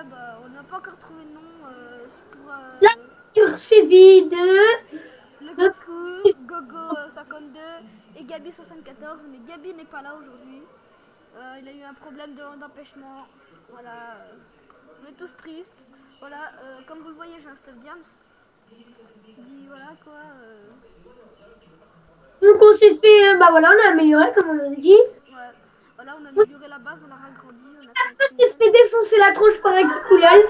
bah, on n'a pas encore trouvé de nom pour Là, suivi de... le de... casse-cou, Gogo 52 et Gabi 74. Mais Gabi n'est pas là aujourd'hui. Il a eu un problème d'empêchement. Voilà, on est tous tristes. Voilà, comme vous le voyez, j'ai un Stuff Diams. Il dit voilà quoi. Donc on s'est fait... Bah voilà, on a amélioré comme on l'a dit. Ouais, voilà, on a amélioré la base, on a ragrandi, on a fait un On s'est tunnel. fait défoncer la tronche par un Kikoulal.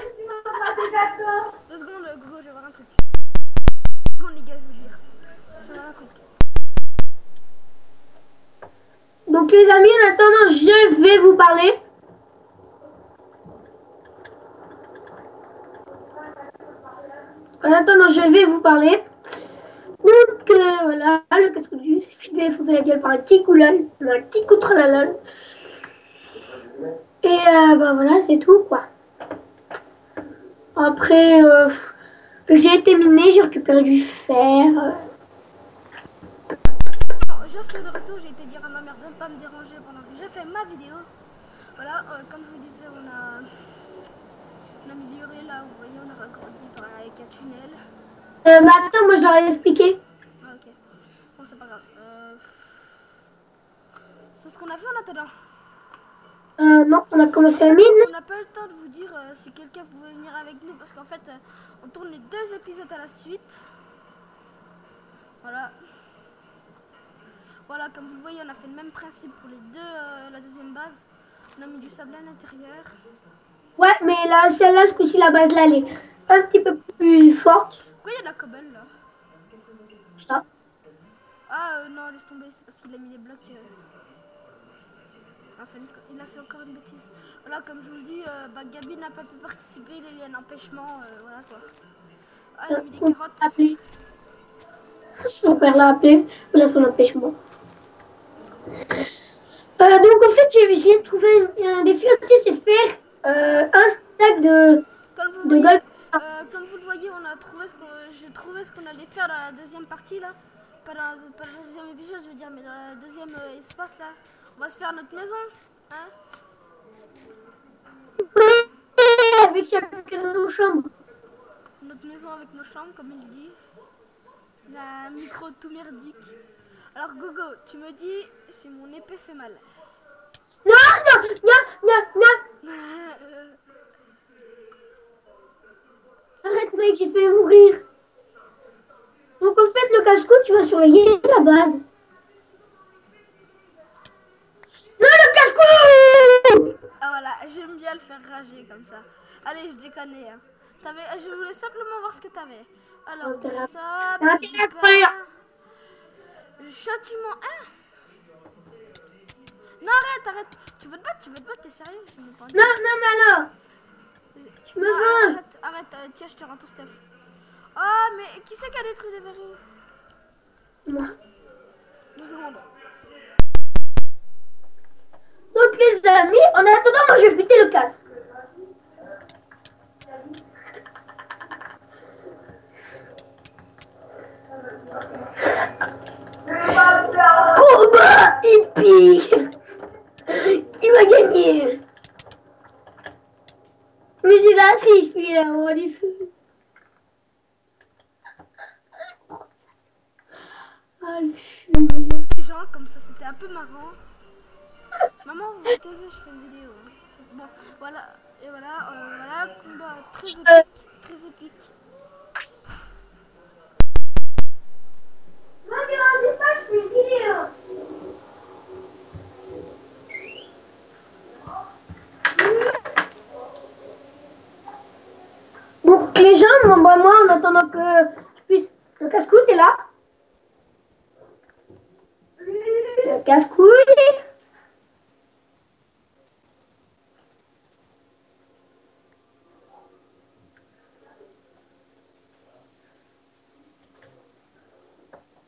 2 secondes, Gogo, je vais voir un truc. Bon les gars, je veux dire. Je vais voir un truc. Donc les amis, en attendant, je vais vous parler. En attendant, je vais vous parler. Donc voilà, le casque du s'est fait défoncer la gueule par un Kikoulal. Un Kikoutralala. Et bah voilà, c'est tout quoi. Après, j'ai été miné, j'ai récupéré du fer. Je suis de retour, j'ai été dire à ma mère de ne pas me déranger pendant que j'ai fait ma vidéo. Voilà, comme je vous disais, on a amélioré là, vous voyez, on a ragrandi avec un tunnel. Mais attends, moi je leur ai expliqué. Ah ok, bon c'est pas grave. C'est tout ce qu'on a fait en attendant. Non, on a commencé En à fait, mine. on n'a pas eu le temps de vous dire si quelqu'un pouvait venir avec nous parce qu'en fait, on tourne les 2 épisodes à la suite. Voilà. Voilà, comme vous le voyez, on a fait le même principe pour les la deuxième base. On a mis du sable à l'intérieur. Ouais, mais là, celle-là, ce coup-ci, la base là, elle est un petit peu plus forte. Pourquoi il y a de la cobble là? Ça. Ah non, laisse tomber, c'est parce qu'il a mis les blocs. Enfin, il a fait encore une bêtise. Voilà, comme je vous le dis, bah, Gabi n'a pas pu participer, il a eu un empêchement. Voilà quoi. Ah, il a mis des Son père carottes. l'a appelé. Son père l'a appelé. Voilà son empêchement. Donc, en fait, j'ai essayé de trouver un défi aussi, c'est de faire un stack Comme vous de voyez, gold. comme vous le voyez, on a trouvé j'ai trouvé ce qu'on allait faire dans la deuxième partie là. Pas dans le deuxième épisode, je veux dire, mais dans la deuxième espace là. On va se faire notre maison, hein. Avec chacun de nos chambres. Notre maison avec nos chambres, comme il dit. La micro tout merdique. Alors Gogo, tu me dis si mon épée fait mal. Non, non, non, non, non. Arrête, mec, j'ai fait mourir. Donc, en fait, le casse-cou, tu vas surveiller la base. Non, le casse-cou! Ah voilà, j'aime bien le faire rager comme ça. Allez, je déconne. Hein. Je voulais simplement voir ce que t'avais. Alors, du sable, du pain. Châtiment 1. Non, arrête. Tu veux te battre, t'es sérieux? Non, non, mais alors. Tu me veux. Arrête, tiens, je te rends ton stuff. Ah, mais qui c'est qui a détruit des verrues? Moi. 2 secondes. Donc, les amis, en attendant, moi, je vais buter le casse. Combat épique. Qui va gagner? Mais c'est la fiche, puis là, on va du feu. Ah, le chien. Les gens, comme ça, c'était un peu marrant. Maman, vous vous taisez, je fais une vidéo. Bon, voilà. Et voilà, voilà, combat très épique. Très épique. Moi, je ne pas, je fais une vidéo. Donc, les gens m'envoient moi en attendant que je puisse. Le casse-cou, t'es là? Le casse-cou.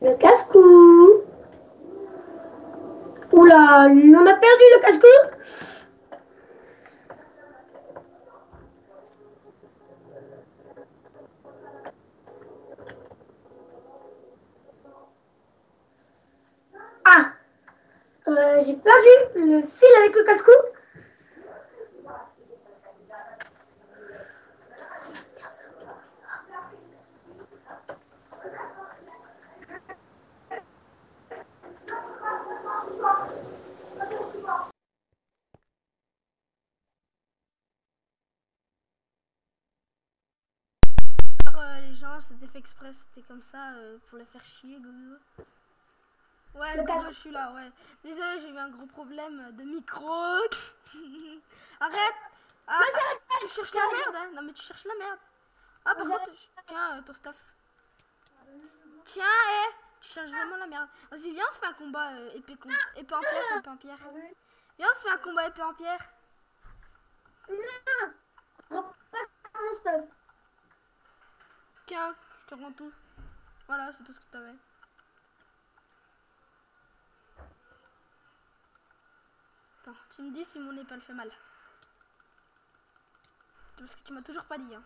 Le casse-cou. Oula, on a perdu le casse-cou. Ah, j'ai perdu le fil avec le casse-cou. les gens, c'était fait exprès, c'était comme ça pour les faire chier, Gogo. Ouais, Gogo, je suis là, ouais. Désolé, j'ai eu un gros problème de micro. Arrête. Ah, tu cherches la merde, hein. Non, mais tu cherches la merde. Ah, par contre, tiens, ton stuff. Tiens, tu cherches vraiment la merde. Vas-y, viens, on se fait un combat épée en pierre, épée en pierre. Viens, on se fait un combat épée en pierre. Non, pas mon stuff. Tiens, je te rends tout. Voilà, c'est tout ce que tu avais. Attends, tu me dis si mon épée fait mal. Parce que tu m'as toujours pas dit. Hein.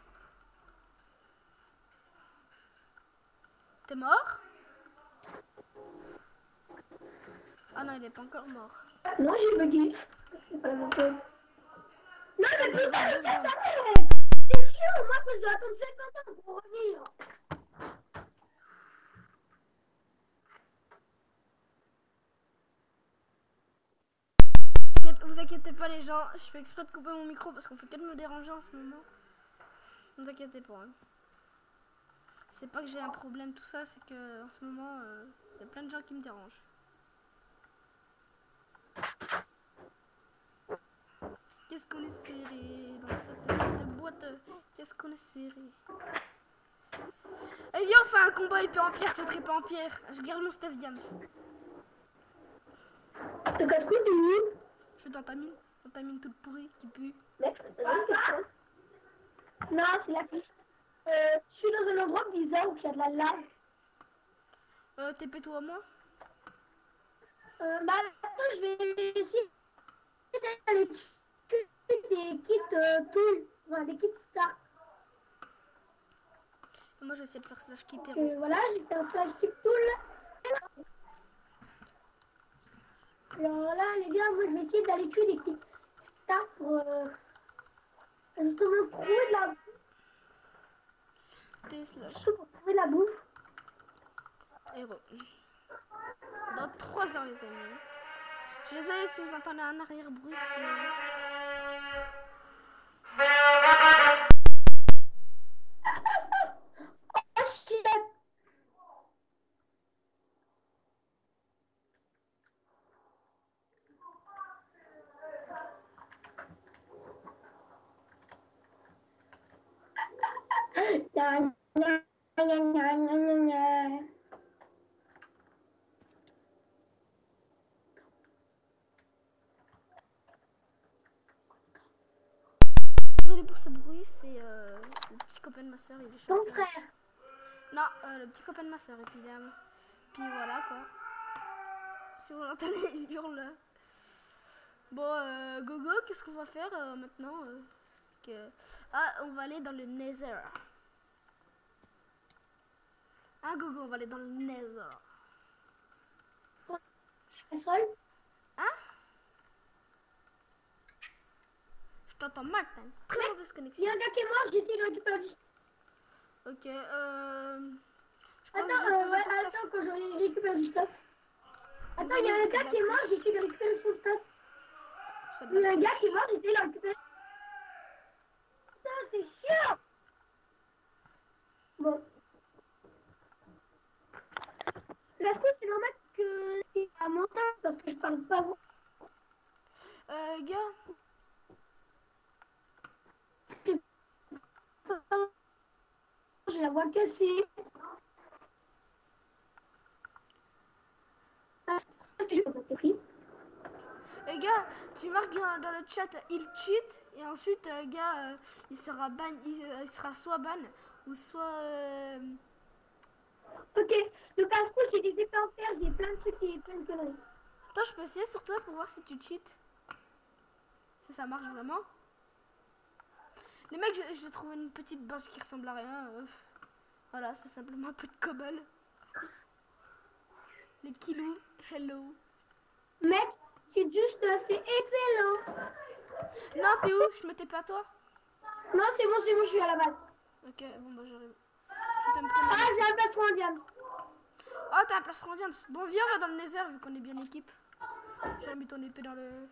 T'es mort? Ah non, il est pas encore mort. Non, j'ai bugué. C'est pas la même chose. Non, mais putain, deux secondes. c'est sûr, moi, que je dois attendre 50 ans pour revenir. Vous inquiétez pas les gens, je fais exprès de couper mon micro parce qu'on fait que de me déranger en ce moment. Ne vous inquiétez pas. Hein. C'est pas que j'ai un problème tout ça, c'est que en ce moment il y a plein de gens qui me dérangent. Qu'est-ce qu'on est serré dans cette boîte? Qu'est-ce qu'on est serré? Eh viens, on fait un combat épée en pierre contre épée en pierre. Je garde mon Steph Diams. Le casse-couille de où? Je suis dans ta mine toute pourrie qui pue. Non, c'est la piste. Je suis dans un endroit bizarre où il y a de la lave. TP-toi à moi. Bah, attends, je vais essayer d'aller tuer des kits tools. Enfin, des kits start. Moi, je vais essayer de faire slash kit. Voilà, j'ai fait un slash kit tool. Alors là, les gars, moi, je vais essayer d'aller tuer des kits start pour justement trouver de la bouffe. Pour trouver de la bouffe. Héros. Dans 3 heures, les amis. Je suis désolée si vous entendez un arrière-bruit. Oh shit! Désolée pour ce bruit, c'est le petit copain de ma soeur, il est chasseur. Ton frère. Non, le petit copain de ma soeur, et puis voilà quoi. Si vous l'entendez, il hurle. Bon, Gogo, qu'est-ce qu'on va faire maintenant Ah, on va aller dans le Nether. Ah, Gogo, on va aller dans le Nether. Je fais seul. Hein? Je t'entends mal, t'as une très mauvaise connexion. Il y a un gars qui est mort, j'essaie de récupérer du... Ok, Attends, quand je récupère du stuff. Attends, il y a un gars qui est mort, j'essaie de récupérer son stuff. Il y a un gars qui est mort, j'essaie de le récupérer. Putain, c'est chiant. Bon. La chose, c'est normal que c'est à montagne parce que je parle pas beaucoup. Gars. J'ai la voix cassée. Gars, tu marques dans le chat il cheat et ensuite gars il sera ban, il sera soit ban ou soit Ok, le casse-cou, j'ai des épées en fer, j'ai plein de trucs et plein de conneries. Attends, je peux essayer sur toi pour voir si tu cheats. Si ça marche vraiment. Les mecs, j'ai trouvé une petite base qui ressemble à rien. Voilà, c'est simplement un peu de cobble. Les kilous, hello. Mec, c'est juste, c'est excellent. Non, t'es où? Je me t'ai pas à toi? Non, c'est bon, je suis à la base. Ok, bon bah j'arrive. Je t'aime trop. Ah, j'ai un plastron en diams. Oh, t'as un plastron en diams. Bon, viens, on va dans le Nether vu qu'on est bien équipe. J'ai remis ton épée dans le...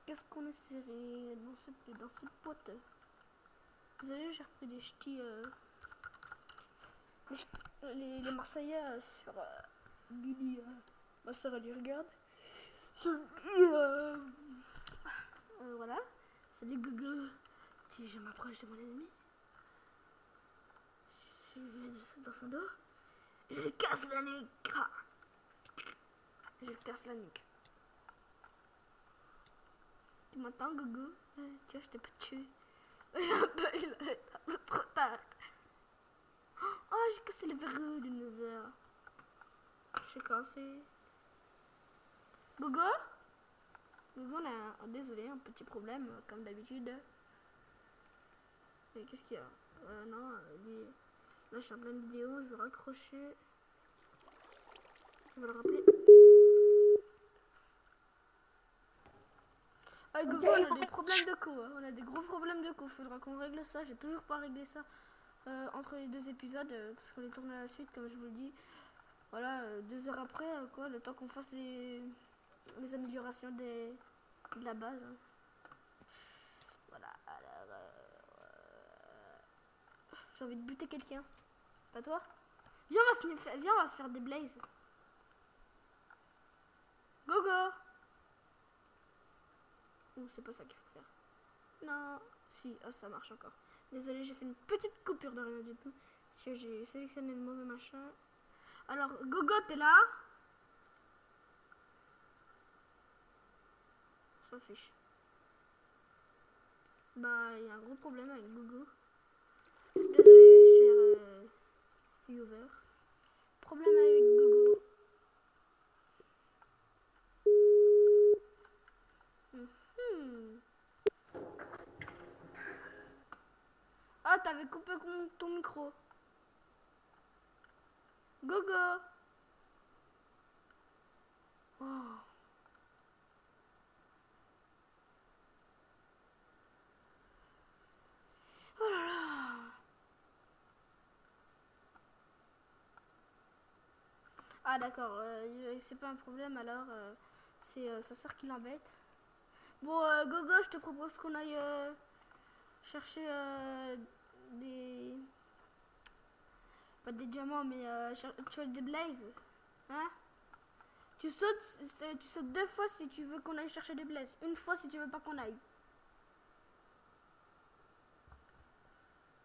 Qu'est-ce qu'on est serré dans cette boîte? Désolé, j'ai repris des ch'tis. Les Marseillais sur Gulli. Ma soeur elle y regarde. Sur voilà. Salut Gogo. Si je m'approche de mon ennemi, je vais dans son dos. Je lui casse la nuque. Je lui casse la nuque. Tu m'entends, Gogo? Tu vois, je t'ai pas tué. Il est un peu trop tard. Oh, j'ai cassé le verrou du Nether. J'ai cassé. Gogo? Gogo, on a désolé, un petit problème, comme d'habitude. Mais qu'est-ce qu'il y a? Non, lui. Là, je suis en pleine vidéo, je vais raccrocher. Je vais le rappeler. Ah, Gogo, on a des problèmes de co. Hein. On a des gros problèmes de co. Faudra qu'on règle ça. J'ai toujours pas réglé ça entre les deux épisodes parce qu'on les tourne à la suite, comme je vous le dis. Voilà, 2 heures après, quoi, le temps qu'on fasse les améliorations de la base. Hein. Voilà. Alors, j'ai envie de buter quelqu'un. Pas toi? Viens, viens, on va se faire des blazes. Gogo! Ou c'est pas ça qu'il faut faire. Non. Si, oh, ça marche encore. Désolé, j'ai fait une petite coupure de rien du tout. Parce que j'ai sélectionné le mauvais machin. Alors, Gogo, t'es là? On s'en fiche. Bah, il y a un gros problème avec Gogo. Désolé, cher viewer. Problème avec Gogo. Ah, t'avais coupé ton micro. Gogo. Oh. Oh là là. Ah d'accord, c'est pas un problème alors, c'est sa soeur qui l'embête. Bon, Gogo, je te propose qu'on aille chercher des... Pas des diamants, mais tu as des blazes. Hein? Tu sautes 2 fois si tu veux qu'on aille chercher des blazes. 1 fois si tu veux pas qu'on aille.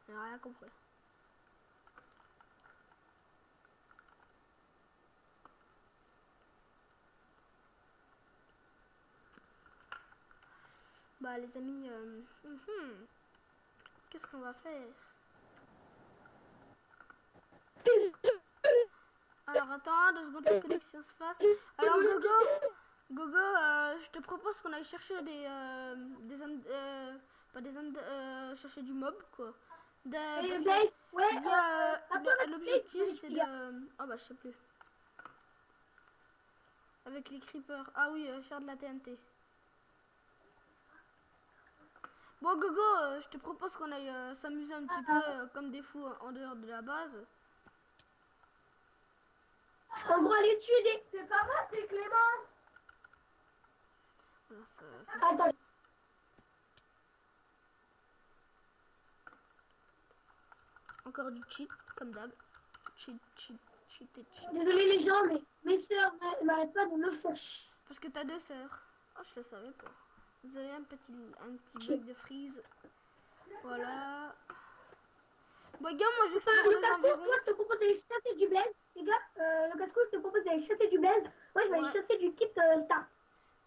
J'ai rien compris. Bah les amis, qu'est-ce qu'on va faire? Alors attends, 2 secondes, la connexion se fasse. Alors Gogo, je te propose qu'on aille chercher chercher du mob quoi. L'objectif c'est de... Oh bah je sais plus. Avec les creepers. Ah oui, faire de la TNT. Bon Gogo, je te propose qu'on aille s'amuser un petit peu comme des fous en dehors de la base. On va aller tuer des... C'est pas moi, c'est Clémence. Voilà, attends. Encore du cheat, comme d'hab. Cheat. Désolé les gens, mais mes soeurs n'arrêtent pas de me faire chier. Parce que t'as 2 sœurs. Oh, je le savais pas. Désolé, un petit bug de freeze. Voilà. Bon, gars, moi j'explore les environs. Moi, je te propose d'aller chasser du blaze. Les gars, le casse-cou, je te propose d'aller chasser du blaze. Moi, je vais aller chasser du type star.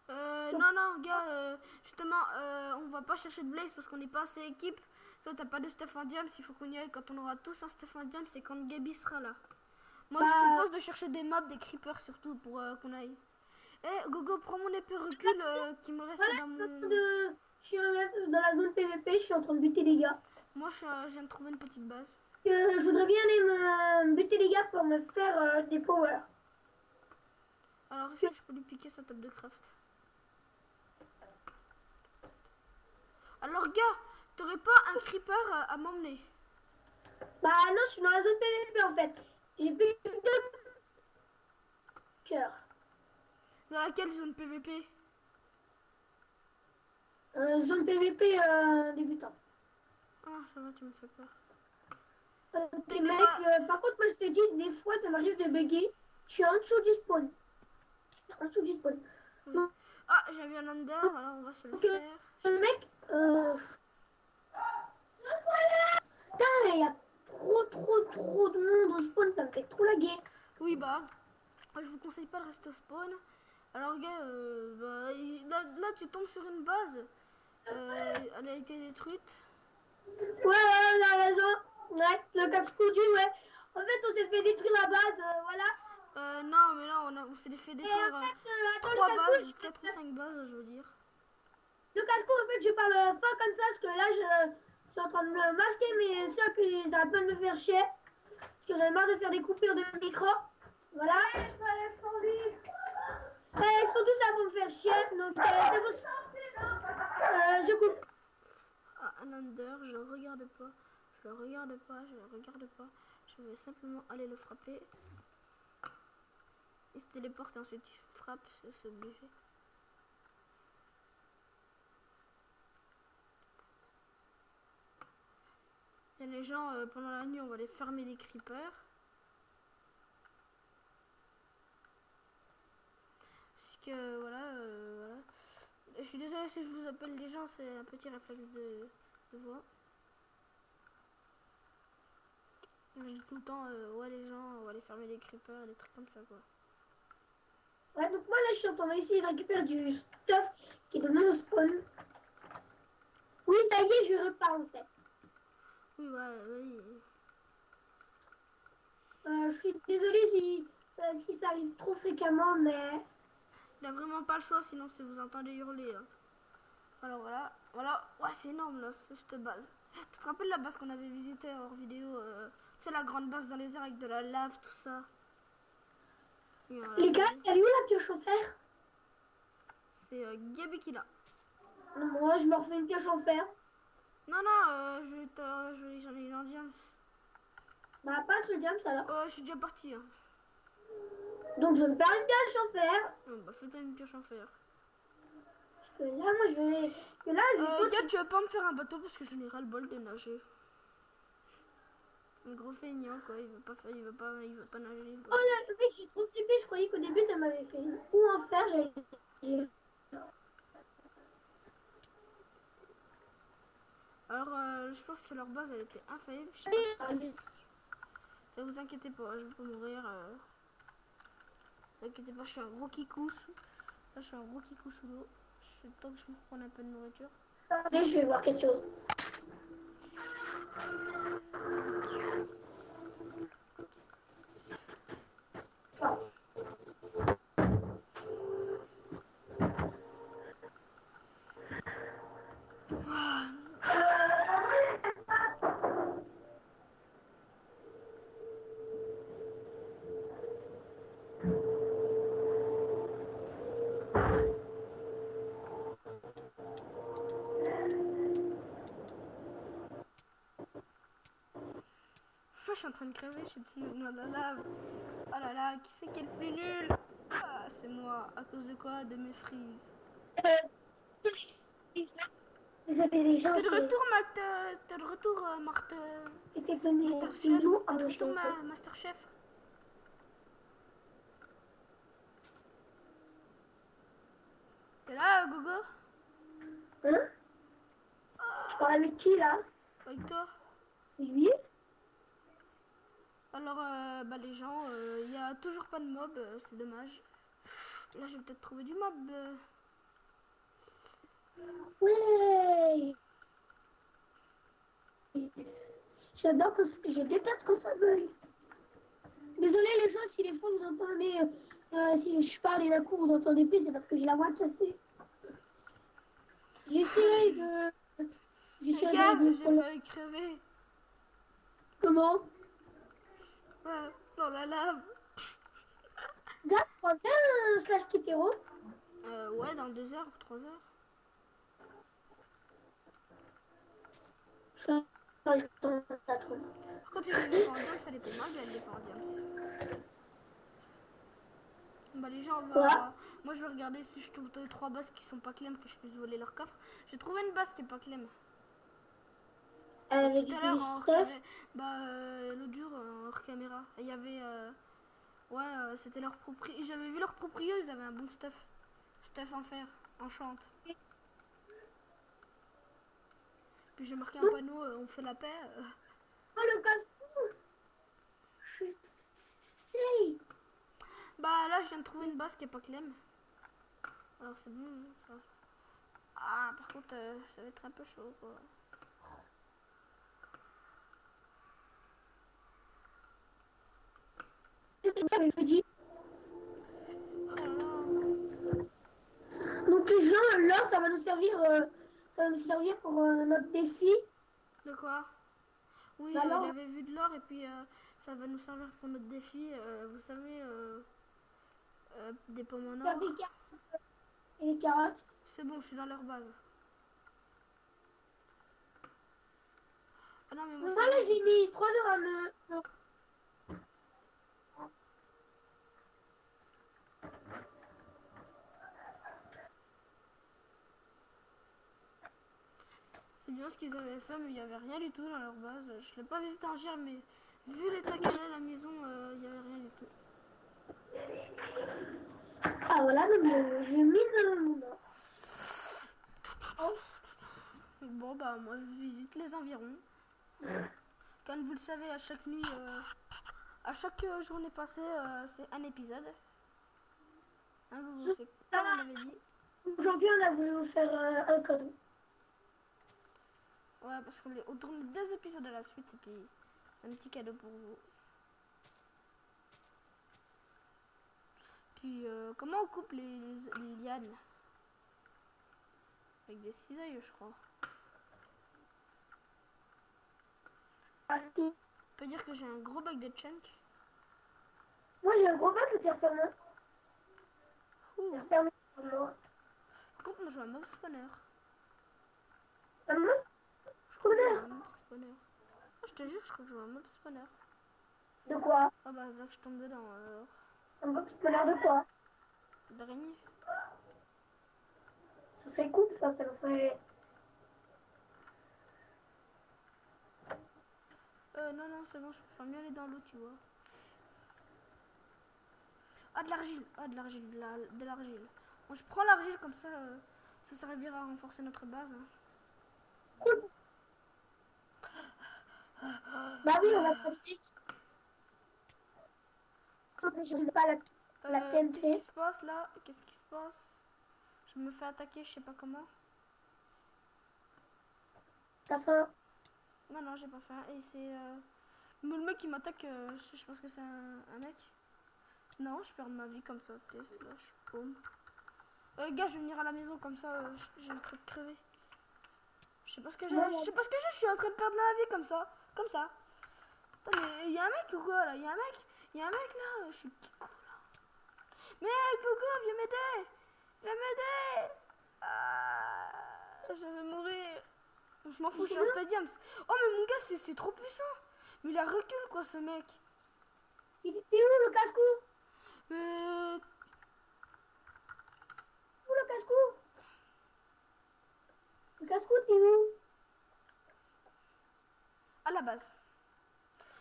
Non, gars, justement, on va pas chercher de blaze parce qu'on n'est pas assez équipe. Toi, t'as pas de stuff en diams, il faut qu'on y aille quand on aura tous un stuff en diams, c'est quand Gabi sera là. Moi, je te propose de chercher des mobs, des creepers surtout, pour qu'on aille. Eh, Gogo, prends mon épée recul qui me reste dans mon... Je suis dans la zone PVP, je suis en train de buter les gars. Moi, je viens de trouver une petite base. Je voudrais bien aller me buter les gars pour me faire des powers. Alors ici, je peux lui piquer sa table de craft. Alors, gars, t'aurais pas un creeper à m'emmener? Bah non, je suis dans la zone PVP en fait. J'ai plus que 2 cœurs. Dans laquelle zone PVP? Zone PVP débutant. Ah, Non, ça va, tu me fais peur. Par contre, moi je te dis, des fois ça m'arrive de bugger. Je suis en dessous du spawn. Oui. Ah, j'ai vu un under, alors on va se le faire. Mec, putain, il y a trop de monde au spawn, ça me fait trop laguer. Oui, bah, je vous conseille pas de rester au spawn. Alors, gars, là, tu tombes sur une base. Elle a été détruite. Ouais, on a raison. Ouais, le casse-coudu, ouais. En fait, on s'est fait détruire la base, voilà. Non, mais là, on s'est fait détruire en fait, 3 bases, 4 ou 5 bases, je veux dire. Le casse-cou, en fait, je parle pas comme ça, parce que là, je suis en train de me masquer mes soeurs qui arrêtent pas de me faire chier. Parce que j'en ai marre de faire des coupures de micro. Voilà. Ils font tout ça pour me faire chier, donc c'est pour ça. Je coupe. Ah, un under, je le regarde pas. Je le regarde pas. Je vais simplement aller le frapper. Il se téléporte et ensuite il frappe, c'est obligé. Et les gens, pendant la nuit, on va les farmer des creepers. Parce que, voilà. Je suis désolée si je vous appelle les gens, c'est un petit réflexe de voix. Je dis tout le temps, ouais, les gens, on va les farmer des creepers, des trucs comme ça, quoi. Ouais, donc moi là, je suis en train d'essayer de récupérer du stuff qui est dans mon spawn. Oui, ça y est, je repars en fait. Oui, ouais, oui. Je suis désolée si ça arrive trop fréquemment, mais... Il a vraiment pas le choix, sinon si vous entendez hurler. Hein. Alors voilà. Ouais, c'est énorme là, cette base. Tu te rappelles la base qu'on avait visitée hors vidéo c'est la grande base dans les airs avec de la lave, tout ça. Voilà, les gars, elle est où la pioche en fer? C'est Gabi qui l'a. Moi, je me refais une pioche en fer. Non, j'en ai une en diams. Bah, passe le diams alors. Je suis déjà parti. Hein. Donc, je vais me faire une pioche en fer. Bah, fais-toi une pioche en fer. Parce que là, moi, je vais... Que là, gars, tu vas pas me faire un bateau parce que je n'ai ras le bol de nager. Un gros feignant, quoi. Il veut pas nager. Oh là, mec, j'ai trop flippé. Je croyais qu'au début, ça m'avait fait une roue en fer. Alors, je pense que leur base, elle était infaillible. Je sais pas. Ne vous inquiétez pas, je vais pas mourir. Ne vous inquiétez pas, je suis un gros kikou. Là, je suis un gros kikou sous l'eau. Je temps que je me reprenne un peu de nourriture. Allez, je vais voir quelque chose. Je suis en train de crever, je suis dans la lave. Oh là là, qui c'est qui est le plus nul? Ah, c'est moi. À cause de quoi? De mes frises. T'es de retour, Marthe? T'es de retour, Marthe? Masterchef? T'es de retour, Masterchef? T'es là, Gogo? Hein? Tu parles avec qui, là? Avec toi? Oui. Alors, les gens, il n'y a toujours pas de mob, c'est dommage. Là, j'ai peut-être trouvé du mob. Ouais. J'adore je déteste quand ça bug. Désolé les gens si des fois vous entendez, si je parle et d'un coup vous entendez plus, c'est parce que j'ai la voix cassée. J'essaie de... J'ai failli crever. Comment? Ouais, dans la lave. Gars, tu prends bien un slash Kitero? Ouais, dans 2 heures ou 3 heures. Par contre, si je l'ai pas en diams, ça dépend mal de elle pas en diams. Bah les gens, moi je vais regarder si je trouve 2-3 bases qui sont pas clem, que je puisse voler leur coffre. J'ai trouvé une base qui est pas clem. Elle avec tout à l'heure des en hors stuff. l'autre jour en hors caméra, il y avait c'était leur proprio. J'avais vu leur proprio, ils avaient un bon stuff en fer, en chante. Puis j'ai marqué un panneau, on fait la paix. Oh le casse-cou. Hey. Bah là je viens de trouver une base qui est pas clem. Alors c'est bon. Ça va. Ah par contre ça va être un peu chaud quoi. Donc les gens, là, ça va nous servir pour notre défi. De quoi? Oui, il Alors, avait vu de l'or et puis ça va nous servir pour notre défi. Vous savez, des pommes en faire or. des carottes et des carottes. C'est bon, je suis dans leur base. Ah non, mais moi, Moi là, j'ai mis 3 heures à me... c'est bien ce qu'ils avaient fait, mais il n'y avait rien du tout dans leur base. Je l'ai pas visité en gire, mais vu l'état qu'elle est à la maison, il n'y avait rien du tout. Ah voilà, j'ai mis dans mon or. Bon, bah, moi, je visite les environs. Comme vous le savez, à chaque nuit, à chaque journée passée, c'est un épisode. Hein, c'est comme on avait dit. Aujourd'hui, on a voulu vous faire un cadeau. Ouais, parce qu'on tourne 2 épisodes à la suite, et puis c'est un petit cadeau pour vous. Puis, comment on coupe les lianes? Avec des cisailles, je crois. On peut dire que j'ai un gros bac de chunk. Moi, j'ai un gros bac de terre fermée. Ouh. Terre fermée. Par contre, moi je joue à Mob Spawner. Ah, Je crois que je joue à Mob Spawner. Oh, je te jure, je crois que je joue à Mob Spawner. De quoi? Ah bah là, je tombe dedans alors. Un box polaire de quoi? D'araignée. Ça fait coupe, ça nous fait... Non, c'est bon, je préfère mieux aller dans l'eau, tu vois. Ah, de l'argile. Ah, de l'argile, de l'argile. Bon, je prends l'argile comme ça, ça servira à renforcer notre base. Cool. Bah oui, on va pratiquer. Je ne sais pas la TNT. Qu'est-ce qui se passe là? Qu'est-ce qui se passe? Je me fais attaquer, je sais pas comment. T'as faim? Non, j'ai pas faim. Et c'est... Le mec qui m'attaque, je pense que c'est un mec. Non, je perds ma vie comme ça. Test, là, je paume. Gars, je vais venir à la maison comme ça, j'ai le train de crever. Je sais pas ce que j'ai. Je sais pas ce que j'ai, je suis en train de perdre la vie comme ça. Comme ça. Attends, mais y'a un mec ou quoi là? Y'a un mec là, je suis petit coup là. Mais Coco, viens m'aider! Viens m'aider! Ah, je vais mourir. Je m'en fous, je suis en stadium. Oh, mais mon gars, c'est trop puissant. Mais il a recul quoi, ce mec. Il est où le casse-cou? Mais. Où le casse-cou? Le casse-cou, t'es où? À la base.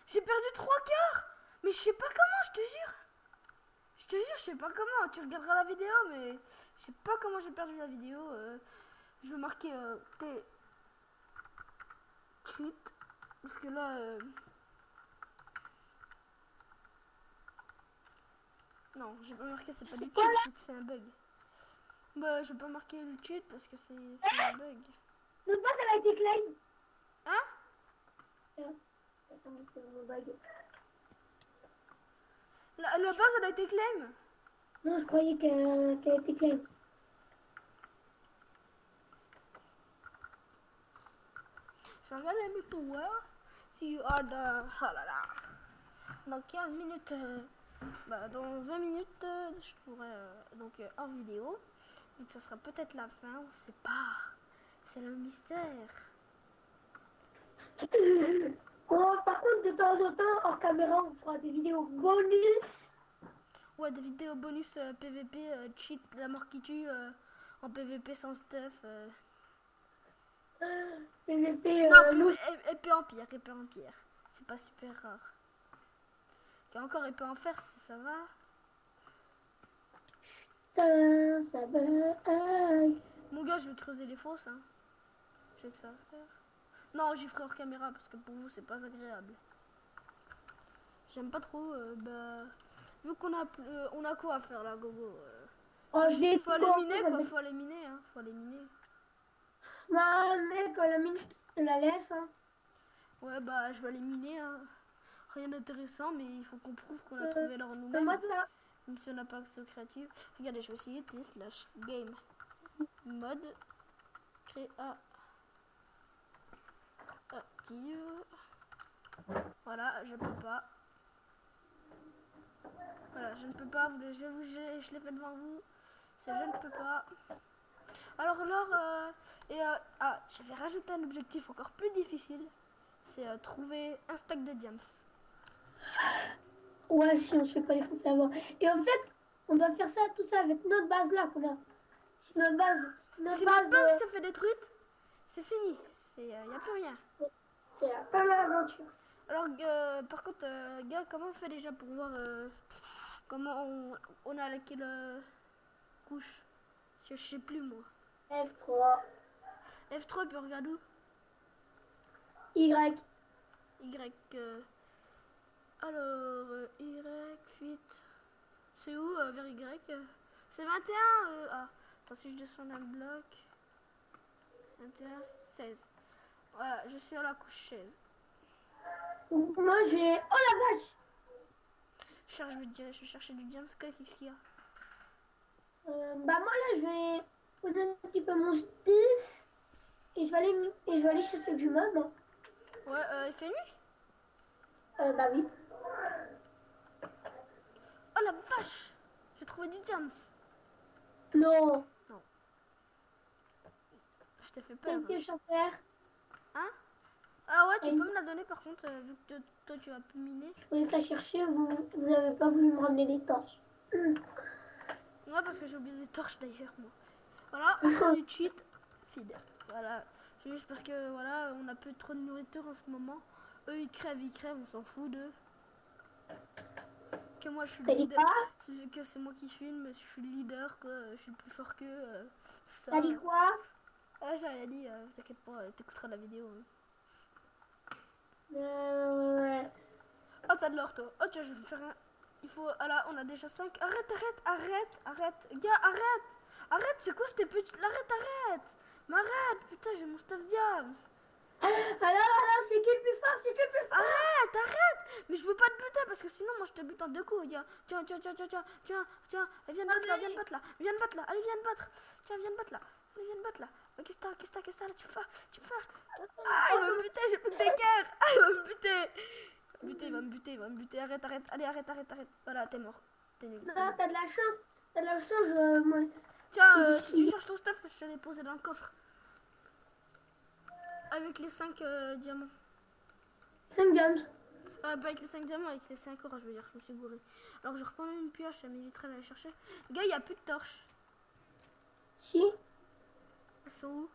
J'ai perdu 3/4. Mais je sais pas comment, je te jure. Je te jure, je sais pas comment. Tu regarderas la vidéo, mais je sais pas comment j'ai perdu la vidéo. Je vais marquer T. Cheat. Parce que là. Non, j'ai pas marqué, c'est pas du cheat, c'est que c'est un bug. Bah, je vais pas marquer le cheat parce que c'est un bug. Notre base, elle a été claim. Hein? La base, elle a été claim. Non, je croyais qu'elle était claim. Je vais regarder mes power. Si oh là là. Dans 15 minutes, dans 20 minutes, je pourrais donc hors vidéo. Donc ça sera peut-être la fin, on sait pas. C'est le mystère. Oh, par contre, de temps en temps, hors caméra, on fera des vidéos bonus. Ouais, des vidéos bonus PVP, cheat, la mort qui tue, en PVP sans stuff. Les épées Non, louches. épée en pierre, épée en pierre. C'est pas super rare. Et encore épée en fer, ça va. Ça va. Mon gars, je vais creuser les fosses. Hein. J'ai que ça à faire. Non, j'y ferai hors caméra parce que pour vous, c'est pas agréable. J'aime pas trop. Vu qu'on a, on a quoi à faire là, Gogo Oh, j'ai faut aller miner, quoi. Faut aller miner, hein. Faut aller miner. Bah, mec, la mine, je te la laisse. Hein. Ouais, bah, je vais aller miner. Hein. Rien d'intéressant, mais il faut qu'on prouve qu'on a trouvé l'or nous-mêmes. Moi, ça. Même si on n'a pas accès au créatif. Regardez, je vais essayer t/game mode créa active. Voilà, je peux pas. Voilà, je ne peux pas. Je l'ai fait devant vous. C'est je ne peux pas. Alors, j'avais rajouté un objectif encore plus difficile. C'est trouver un stack de diams. Ouais, si on se fait pas défoncer avant. Et en fait, on doit faire ça, tout ça avec notre base là qu'on a. Si notre base, si notre base se fait détruite, c'est fini. Il n'y a plus rien. C'est pas l'aventure. Alors, par contre, gars, comment on fait déjà pour voir comment on a laquelle couche? Parce que je sais plus moi. F3. F3, puis on regarde où? Y. Y. Alors, Y, fuite. C'est où vers Y? C'est 21. Ah, attends, si je descends un bloc. 21, 16. Voilà, je suis à la couche 16. Moi j'ai. Oh la vache! Je vais chercher du diams. Qu'est-ce qu'il y a? Bah moi là je vais poser un petit peu mon stiff et je vais aller chercher du mob. Hein. Ouais, il fait nuit? Bah oui. Oh la vache! J'ai trouvé du diams. Non. Non. Je t'ai fait peur. Une pioche en fer. Hein? Ah ouais, tu peux me la donner par contre, vu que toi tu vas miner. Je voulais la chercher, vous avez pas voulu me ramener les torches. Ouais, parce que j'ai oublié des torches d'ailleurs, moi. Voilà, encore du cheat feed. Voilà, c'est juste parce que voilà, on a plus trop de nourriture en ce moment. Eux ils crèvent, on s'en fout d'eux. Que moi je suis le leader. C'est que c'est moi qui filme, je suis le leader, que je suis le plus fort qu'eux. T'as dit quoi? Ah, j'ai rien dit, t'inquiète pas, t'écouteras la vidéo. Ouais. Oh, t'as de l'or toi. Oh, tiens, je vais me faire un. Il faut. Ah là, on a déjà 5. Arrête. Gars, arrête, c'est quoi cette petite. Arrête. Mais arrête, putain, j'ai mon stuff diams. Alors, c'est qui le plus fort? Arrête. Mais je veux pas te buter parce que sinon, moi je te bute en 2 coups. Tiens. Viens me battre là. Allez, viens me battre. Tiens, viens me battre là. Allez, viens me battre là. Qu'est-ce que t'as là? Tu fais. Ah, il va me buter, j'ai plus de dégâts. Ah, il va me buter. Il va me buter. Arrête. Allez, arrête. Voilà, t'es mort. T'es nul. Non, t'as de la chance, moi. Tiens, si tu cherches ton stuff, je te l'ai posé dans le coffre. Avec les 5 diamants. 5 diamants. Pas avec les 5 diamants, avec les 5 or, je veux dire, je me suis gouré. Alors je reprends une pioche, ça m'éviterait d'aller chercher. Gars, il n'y a plus de torches. Si. Elles sont où?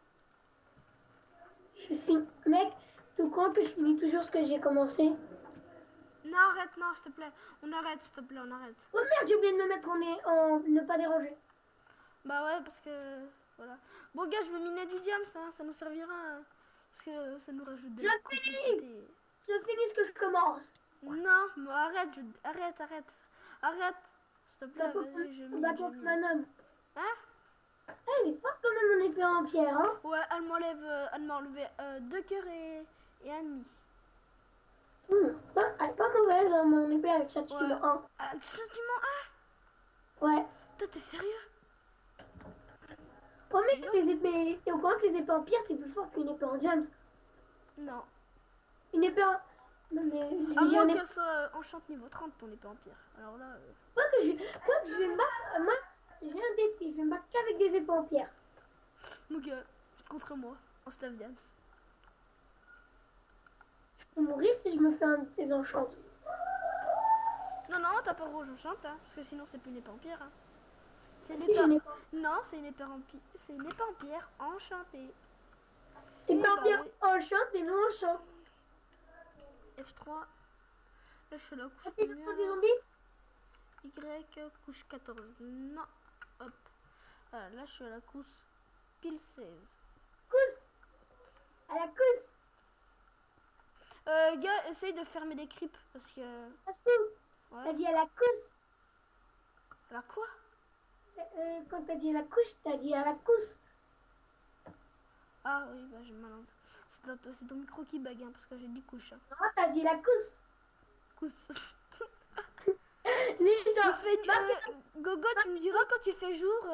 Je suis. Mec, tu crois que je finis toujours ce que j'ai commencé? Non, arrête, non, s'il te plaît. On arrête, s'il te plaît, on arrête. Oh merde, j'ai oublié de me mettre en ne pas déranger. Bah ouais, parce que. Voilà. Bon, gars, je vais miner du diams, hein, ça nous servira. Hein, parce que ça nous rajoute de la complexité. Je finis ce que je commence. Non, mais arrête, arrête. S'il te plaît, vas-y, je mine. Hein? Elle est forte quand même mon épée en pierre, hein? Ouais, elle m'a enlevé 2 cœurs et un demi. Elle est pas mauvaise, hein, mon épée avec châtiment 1. Avec châtiment 1? Ouais. Toi, t'es sérieux? Oh mec, les épées... T'es au courant que les épées en pierre, c'est plus fort qu'une épée en diams? Non. Une épée en... Non mais... À moins qu'elle soit enchante niveau 30, ton épée en pierre. Alors là... Quoi que je vais me battre... Moi, j'ai un défi, je vais me battre qu'avec des épées en pierre. Mon gars, contre moi, en stuff diams. Je peux mourir si je me fais un de ces enchantes. Non, t'as pas le rouge enchante, hein, parce que sinon c'est plus une épée en pierre. Hein. C'est une Si, épée... Non, c'est une épée en pierre enchantée. Et bah Pierre, oui. on chante et nous on chante. F3. Là, je fais la couche Appuie combien sur des là? zombies. Y, couche 14. Non. Hop. Voilà, là, je suis à la couche pile 16. Cousse. À la cousse. Gars, essaye de fermer des creeps parce que. T'as Ouais. dit à la cousse. La quoi? Quand t'as dit à la couche, t'as dit à la cousse. Ah oui, bah j'ai mal entendu. C'est ton micro qui bug, hein, parce que j'ai dit couche. Hein. Non, t'as dit la cousse. Cousse. Les Il gens, fait, Gogo, tu me diras quand il fait jour.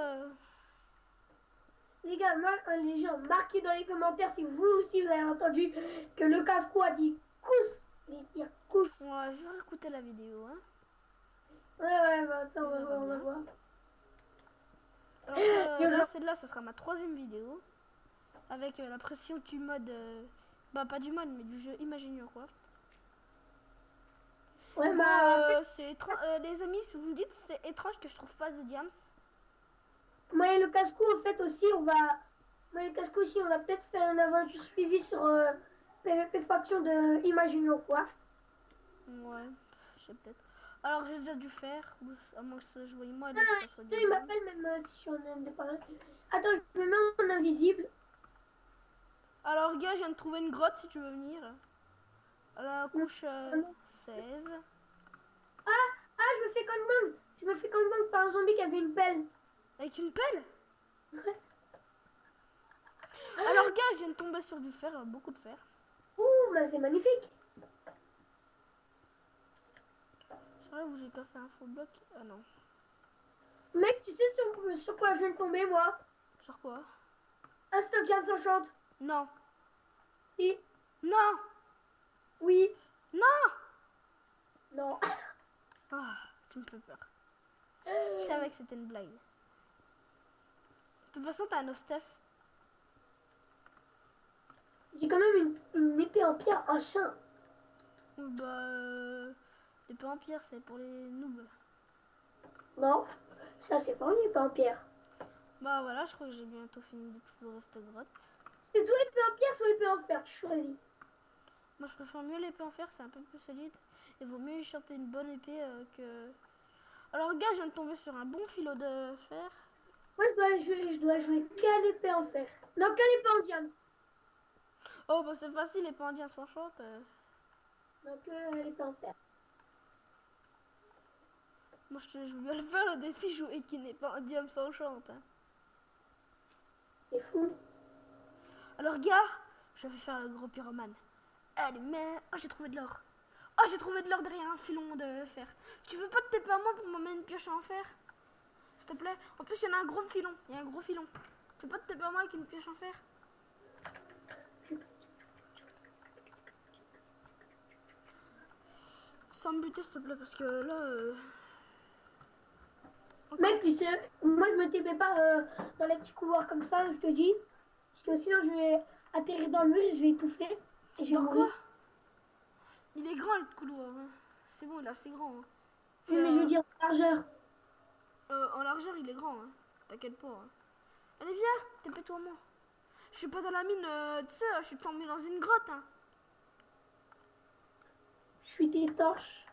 les gars, les gens, marquez dans les commentaires si vous aussi vous avez entendu que le casse-cou a dit cousse. Il dit cousse. Ouais, je vais écouter la vidéo. Hein. Ouais, bah ça, on va voir. Alors, là, celle-là, ce sera ma 3e vidéo. Avec la pression du mode. Bah, pas du mode, mais du jeu Imagine quoi. Ouais, Bon, bah. les amis, si vous me dites, c'est étrange que je trouve pas de diams. Moi et le casse-cou, en fait, aussi, on va. Moi et le casse-cou, aussi, on va peut-être faire une aventure suivie sur PvP Faction de Imagine quoi. Ouais, je sais peut-être. Alors, j'ai déjà dû faire. À moins que je voyais moi, Non, que ça soit non, du il m'appelle même si on est indépendant. Attends, je me mets en invisible. Alors, gars, je viens de trouver une grotte si tu veux venir. À la couche 16. Ah, je me fais gangbang. Je me fais gangbang par un zombie qui avait une pelle. Avec une pelle? Alors, gars, je viens de tomber sur du fer, beaucoup de fer. Ouh, bah c'est magnifique. Je sais où j'ai cassé un faux bloc. Ah non. Mec, tu sais sur quoi je viens de tomber, moi? Sur quoi? Un stop jam s'enchante. Non. Si. Non. Oui. Non. Non. Ah, tu me fais peur. Je savais que c'était une blague. De toute façon, t'as un stuff. J'ai quand même une épée en pierre, un chien. Bah, l'épée en pierre, c'est pour les noobs. Non, ça c'est pas une épée en pierre. Bah voilà, je crois que j'ai bientôt fini d'explorer cette grotte. C'est soit épée en pierre, soit épée en fer, tu choisis. Moi, je préfère mieux l'épée en fer, c'est un peu plus solide. Et vaut mieux chanter une bonne épée que... Alors, gars, je viens de tomber sur un bon filot de fer. Moi, je dois jouer qu'à l'épée en fer. Non, qu'à l'épée en diamant. Oh, bah c'est facile, l'épée en diamant s'enchante. Donc, l'épée en fer. Moi, je veux bien le faire, le défi, jouer qui n'est pas en diamant s'enchante. Hein. C'est fou. Alors, gars, je vais faire le gros pyromane. Allez, mais... Oh, j'ai trouvé de l'or. Oh, j'ai trouvé de l'or derrière un filon de fer. Tu veux pas te taper à moi pour m'emmener une pioche en fer? S'il te plaît. En plus, il y en a un gros filon. Il y a un gros filon. Tu veux pas te taper à moi avec une pioche en fer? Sans me buter, s'il te plaît, parce que là... Mec, tu sais, moi je me tapais pas dans les petits couloirs comme ça, je te dis. Parce que sinon je vais atterrir dans le mur et je vais étouffer. Et je vais Dans quoi? mourir. Il est grand, le couloir. Hein. C'est bon, il est assez grand. Hein. Oui, mais je veux dire en largeur. En largeur, il est grand. Hein. T'inquiète pas. Hein. Allez, viens, tapez-toi moi. Je suis pas dans la mine, tu sais, je suis tombé dans une grotte. Hein. Je suis tes torches.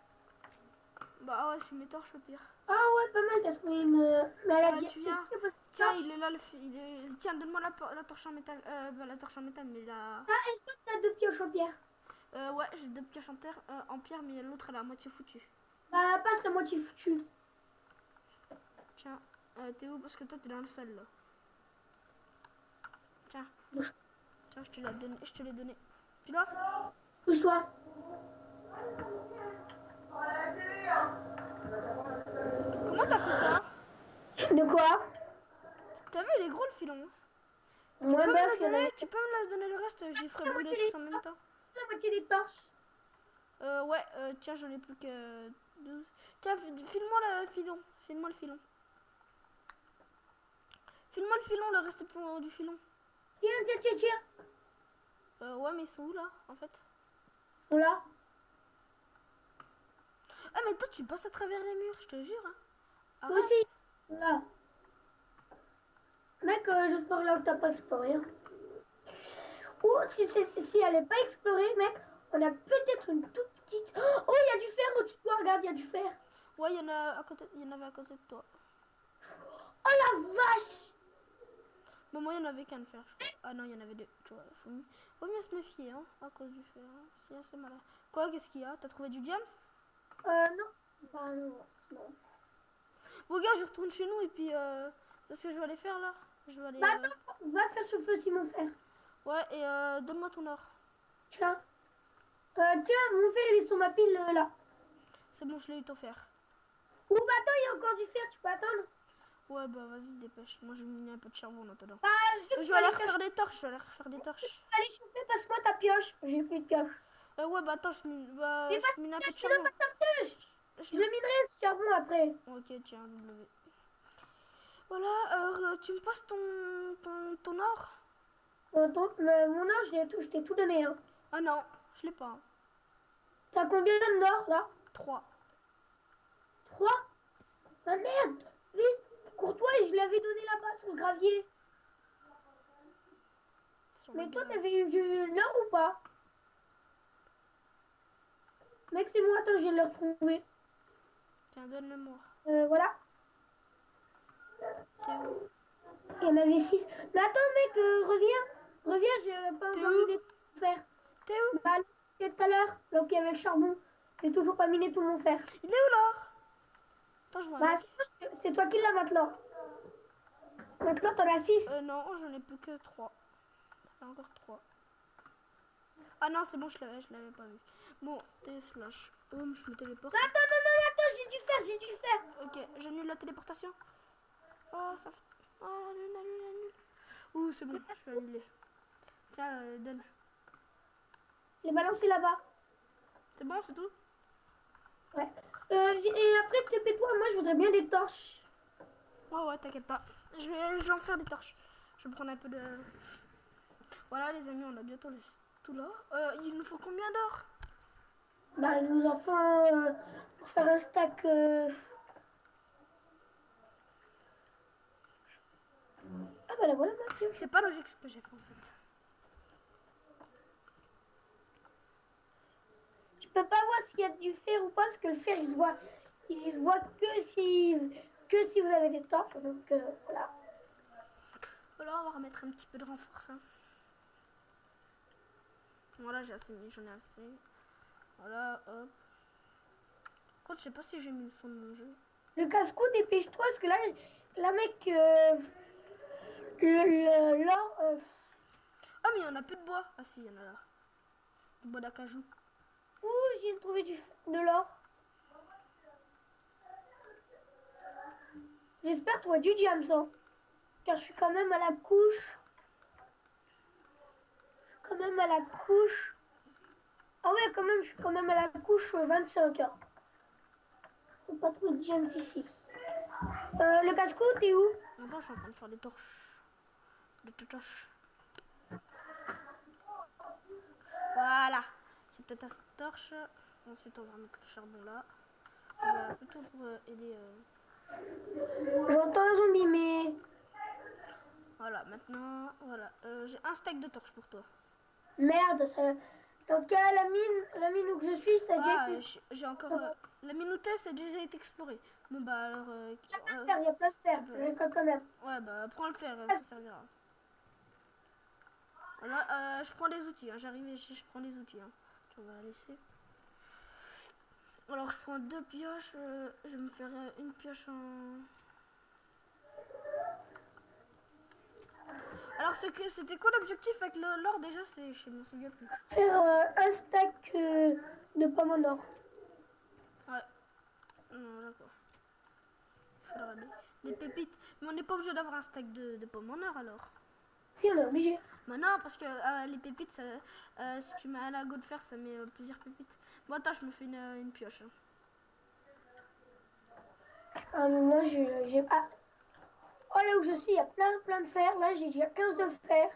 Bah ouais, je suis mes torches au pire. Ah ouais, pas mal, t'as trouvé une... Mais elle a dit... Tu viens. Tiens, il est là, Tiens, donne-moi la torche en métal. Bah, la torche en métal, mais la... Ah, est-ce que t'as 2 pioches en pierre? Ouais, j'ai 2 pioches en pierre, mais l'autre, elle est à moitié foutue. Bah, passe la moitié foutue. Tiens, t'es où? Parce que toi, t'es dans le sol, là. Tiens. Bouge. Tiens, je te l'ai donné. Tu l'as? Bouge-toi. Comment t'as fait ça? De quoi? T'as vu, il est gros, le filon. Moi, Tu peux bah, tu peux me la donner le reste? J'y ferai brûler tous en même temps. La moitié des torches. Ouais, tiens, j'en ai plus que 12. Tiens, file-moi le filon. File-moi le filon. File-moi le filon, le reste du filon. Tiens. Ouais, mais ils sont où, là, en fait? Ils sont là. Ah, mais toi, tu passes à travers les murs, je te jure. Hein. Toi aussi. Ils sont là. Mec, j'espère là où t'as pas de rien. Ou si elle n'est pas explorée, mec, on a peut-être une toute petite... Oh, il y a du fer au-dessus de toi, regarde, il y a du fer. Ouais, il y en a à côté, il y en avait à côté de toi. Oh la vache! Bon, moi, il y en avait qu'un de fer, je crois. Ah non, il y en avait deux. Tu vois, faut mieux se méfier, hein, à cause du fer. Hein. C'est assez malin. Quoi, qu'est-ce qu'il y a? T'as trouvé du diams? Non. Bah non, non. Bon, gars, je retourne chez nous et puis, c'est ce que je vais aller faire, là. Je vais aller... Bah attends, va faire ce feu, Simon, fer. Ouais, et donne-moi ton or. Tiens. Tiens, mon fer, il est sur ma pile, là. C'est bon, je l'ai eu ton fer. Ou bah attends, il y a encore du fer, tu peux attendre. Ouais, bah vas-y, dépêche. Moi, je vais miner un peu de charbon en attendant. Bah, Je vais aller refaire des torches, je vais aller refaire des torches. Allez, chauffer, passe-moi ta pioche. J'ai plus de pioche. Ouais, bah attends, je mine un peu de Tu n'as charbon. pas ta pioche. Je le minerai, ce charbon, après. Ok, tiens, W. Voilà, alors, tu me passes ton or? Mon or, je t'ai tout donné, hein. Ah non, je l'ai pas. Hein. T'as combien d'or, là? 3. 3? Ah merde! Vite! Cours-toi, et je l'avais donné là-bas, sur le gravier. Mais toi, t'avais eu de l'or ou pas? Mec, c'est moi, attends, je viens de le retrouver. Tiens, donne-le-moi. Voilà. T'es où? Il y en avait 6. Mais attends, mec, reviens, j'ai pas encore miné tout mon fer. T'es où? Bah, c'était tout à l'heure, donc il y avait le charbon. J'ai toujours pas miné tout mon fer. Il est où l'or? Attends, je vois. Bah, c'est toi qui l'as maintenant. Maintenant, t'en as 6. Non, j'en ai plus que 3. T'en as encore 3. Ah non, c'est bon, je l'avais pas vu. Bon, T slash home, je me téléporte. Attends, non, attends, j'ai du fer. Ok, j'annule la téléportation. Oh, ça fait... Oh, annule. Ouh, c'est bon, je vais annuler. Tiens, donne. Je l'ai balancé là-bas. C'est bon, c'est tout? Ouais. Et après, TP-toi, moi, je voudrais bien des torches. Ouais, t'inquiète pas. Je vais en faire des torches. Je vais prendre un peu de... Voilà, les amis, on a bientôt tout l'or. Il nous faut combien d'or? Bah, nous en faut pour faire un stack... Ah bah la voilà, Mathieu. C'est pas logique ce que j'ai fait en fait. Tu peux pas voir s'il y a du fer ou pas, parce que le fer il se voit que si vous avez des torches, donc voilà. Voilà, on va remettre un petit peu de renfort. Hein. Voilà, j'ai assez mis, j'en ai assez. Voilà, hop. Quand je sais pas si j'ai mis le son de mon jeu. Le casse-cou, dépêche-toi, parce que là mec, l'or... Ah, mais il y en a plus de bois. Ah si, il y en a là. Du bois d'acajou. Ouh, j'ai trouvé de l'or. J'espère trouver du diamant, hein, car je suis quand même à la couche. Ah ouais, quand même, je suis quand même à la couche 25. Hein. Faut pas trouver de diamants ici. Le casse-cou, t'es où? Attends, je suis en train de faire des torches. Des torches. Voilà. J'ai peut-être un torche. Ensuite, on va remettre le charbon là. On va plutôt pour aider. J'entends un zombie, mais... Voilà, maintenant, voilà. J'ai un stack de torches pour toi. Merde, ça... Dans le cas, la mine où je suis, ça a déjà été... J'ai encore... la mine où t'es, ça a déjà été exploré. Bon, bah alors... il y a plein de fer, je l'école quand même. Ouais, bah prends le fer, ça servira. Voilà, je prends les outils, hein. J'arrive et je prends les outils. Hein. Tu vas la laisser. Alors, je prends 2 pioches. Je vais me faire une pioche en... Alors, c'était quoi l'objectif avec l'or déjà? Je me souviens plus. Faire un stack de pommes en or. Ouais. Non, d'accord. Il faudra des pépites. Mais on n'est pas obligé d'avoir un stack de pommes en or alors. Si, on est obligé. Bah non, parce que les pépites, si tu mets un lago de fer, ça met plusieurs pépites. Bon, attends, je me fais une pioche. Hein. Ah, mais moi, j'ai pas... Oh, là où je suis, il y a plein de fer. Là, j'ai déjà 15 de fer.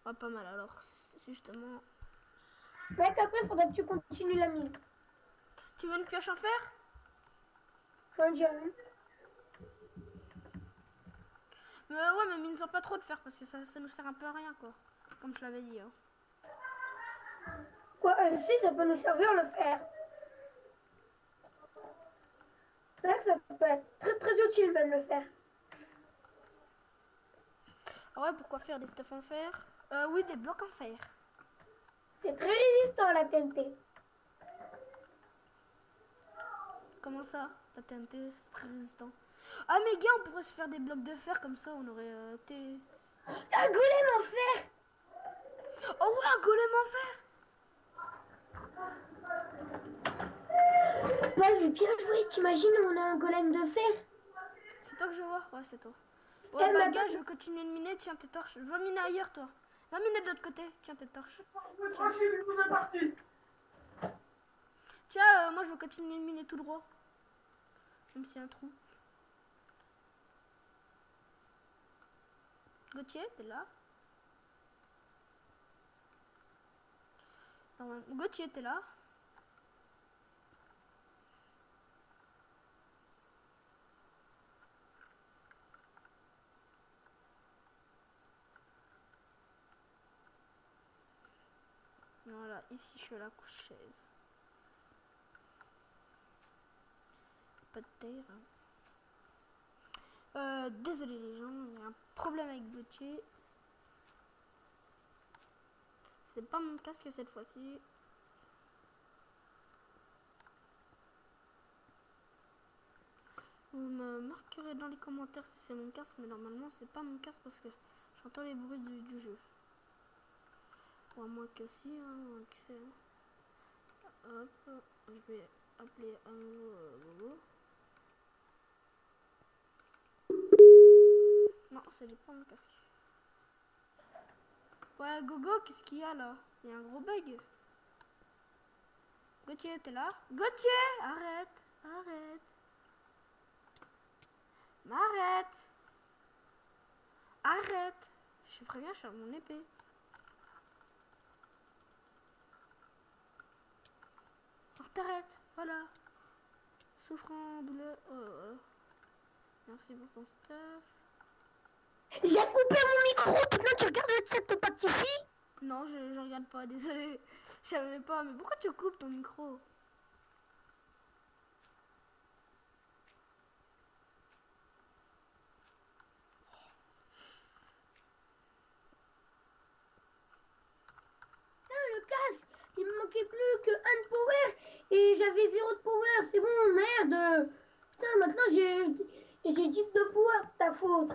Ah, pas mal, alors, justement... Mec, après, il faudrait que tu continues la mine. Tu veux une pioche en fer? J'en ai déjà une. Mais ouais, mais mine pas trop de fer parce que ça nous sert un peu à rien, quoi. Comme je l'avais dit. Hein. Quoi, si, ça peut nous servir le fer. Ouais, ça peut être très très utile même le fer. Ah ouais, pourquoi faire des stuff en fer? Oui, des blocs en fer. C'est très résistant à la TNT. Comment ça? La TNT, c'est très résistant. Ah mais gars, on pourrait se faire des blocs de fer comme ça, on aurait été... Un golem en fer! Oh ouais, un golem en fer! Ouais, j'ai bien joué, t'imagines, on a un golem de fer. C'est toi que je vois? Ouais, c'est toi. Ouais, bah gars, je vais continuer de miner, tiens tes torches. Va miner ailleurs, toi. Va miner de l'autre côté, tiens tes torches. Tiens, moi je vais continuer de miner tout droit. Même s'il y a un trou. Gauthier, t'es là? Non, Gauthier, t'es là? Voilà, ici je suis à la couche chaise. Pas de terre. Désolé les gens, il y a un problème avec Gauthier. C'est pas mon casque cette fois-ci. Vous me marquerez dans les commentaires si c'est mon casque, mais normalement c'est pas mon casque parce que j'entends les bruits du jeu. Ou à moins que si, hein, que c'est... Hop, je vais appeler à nouveau Gogo. Non, ce n'est pas mon casque. Ouais, Gogo, qu'est-ce qu'il y a là? Il y a un gros bug. Gauthier, t'es là? Gauthier, arrête, arrête. M'arrête. Arrête. Je suis prévenu, je suis à mon épée. Alors t'arrêtes, voilà. Souffrant, douleur. Oh. Merci pour ton stuff. J'ai coupé mon micro, maintenant tu regardes le chat, pas de Tiffy? Non, je regarde pas, désolé. Je savais pas, mais pourquoi tu coupes ton micro? Le casque, il me manquait plus que 1 de power et j'avais 0 de power, c'est bon, merde. Putain, maintenant j'ai 10 de power, c'est ta faute.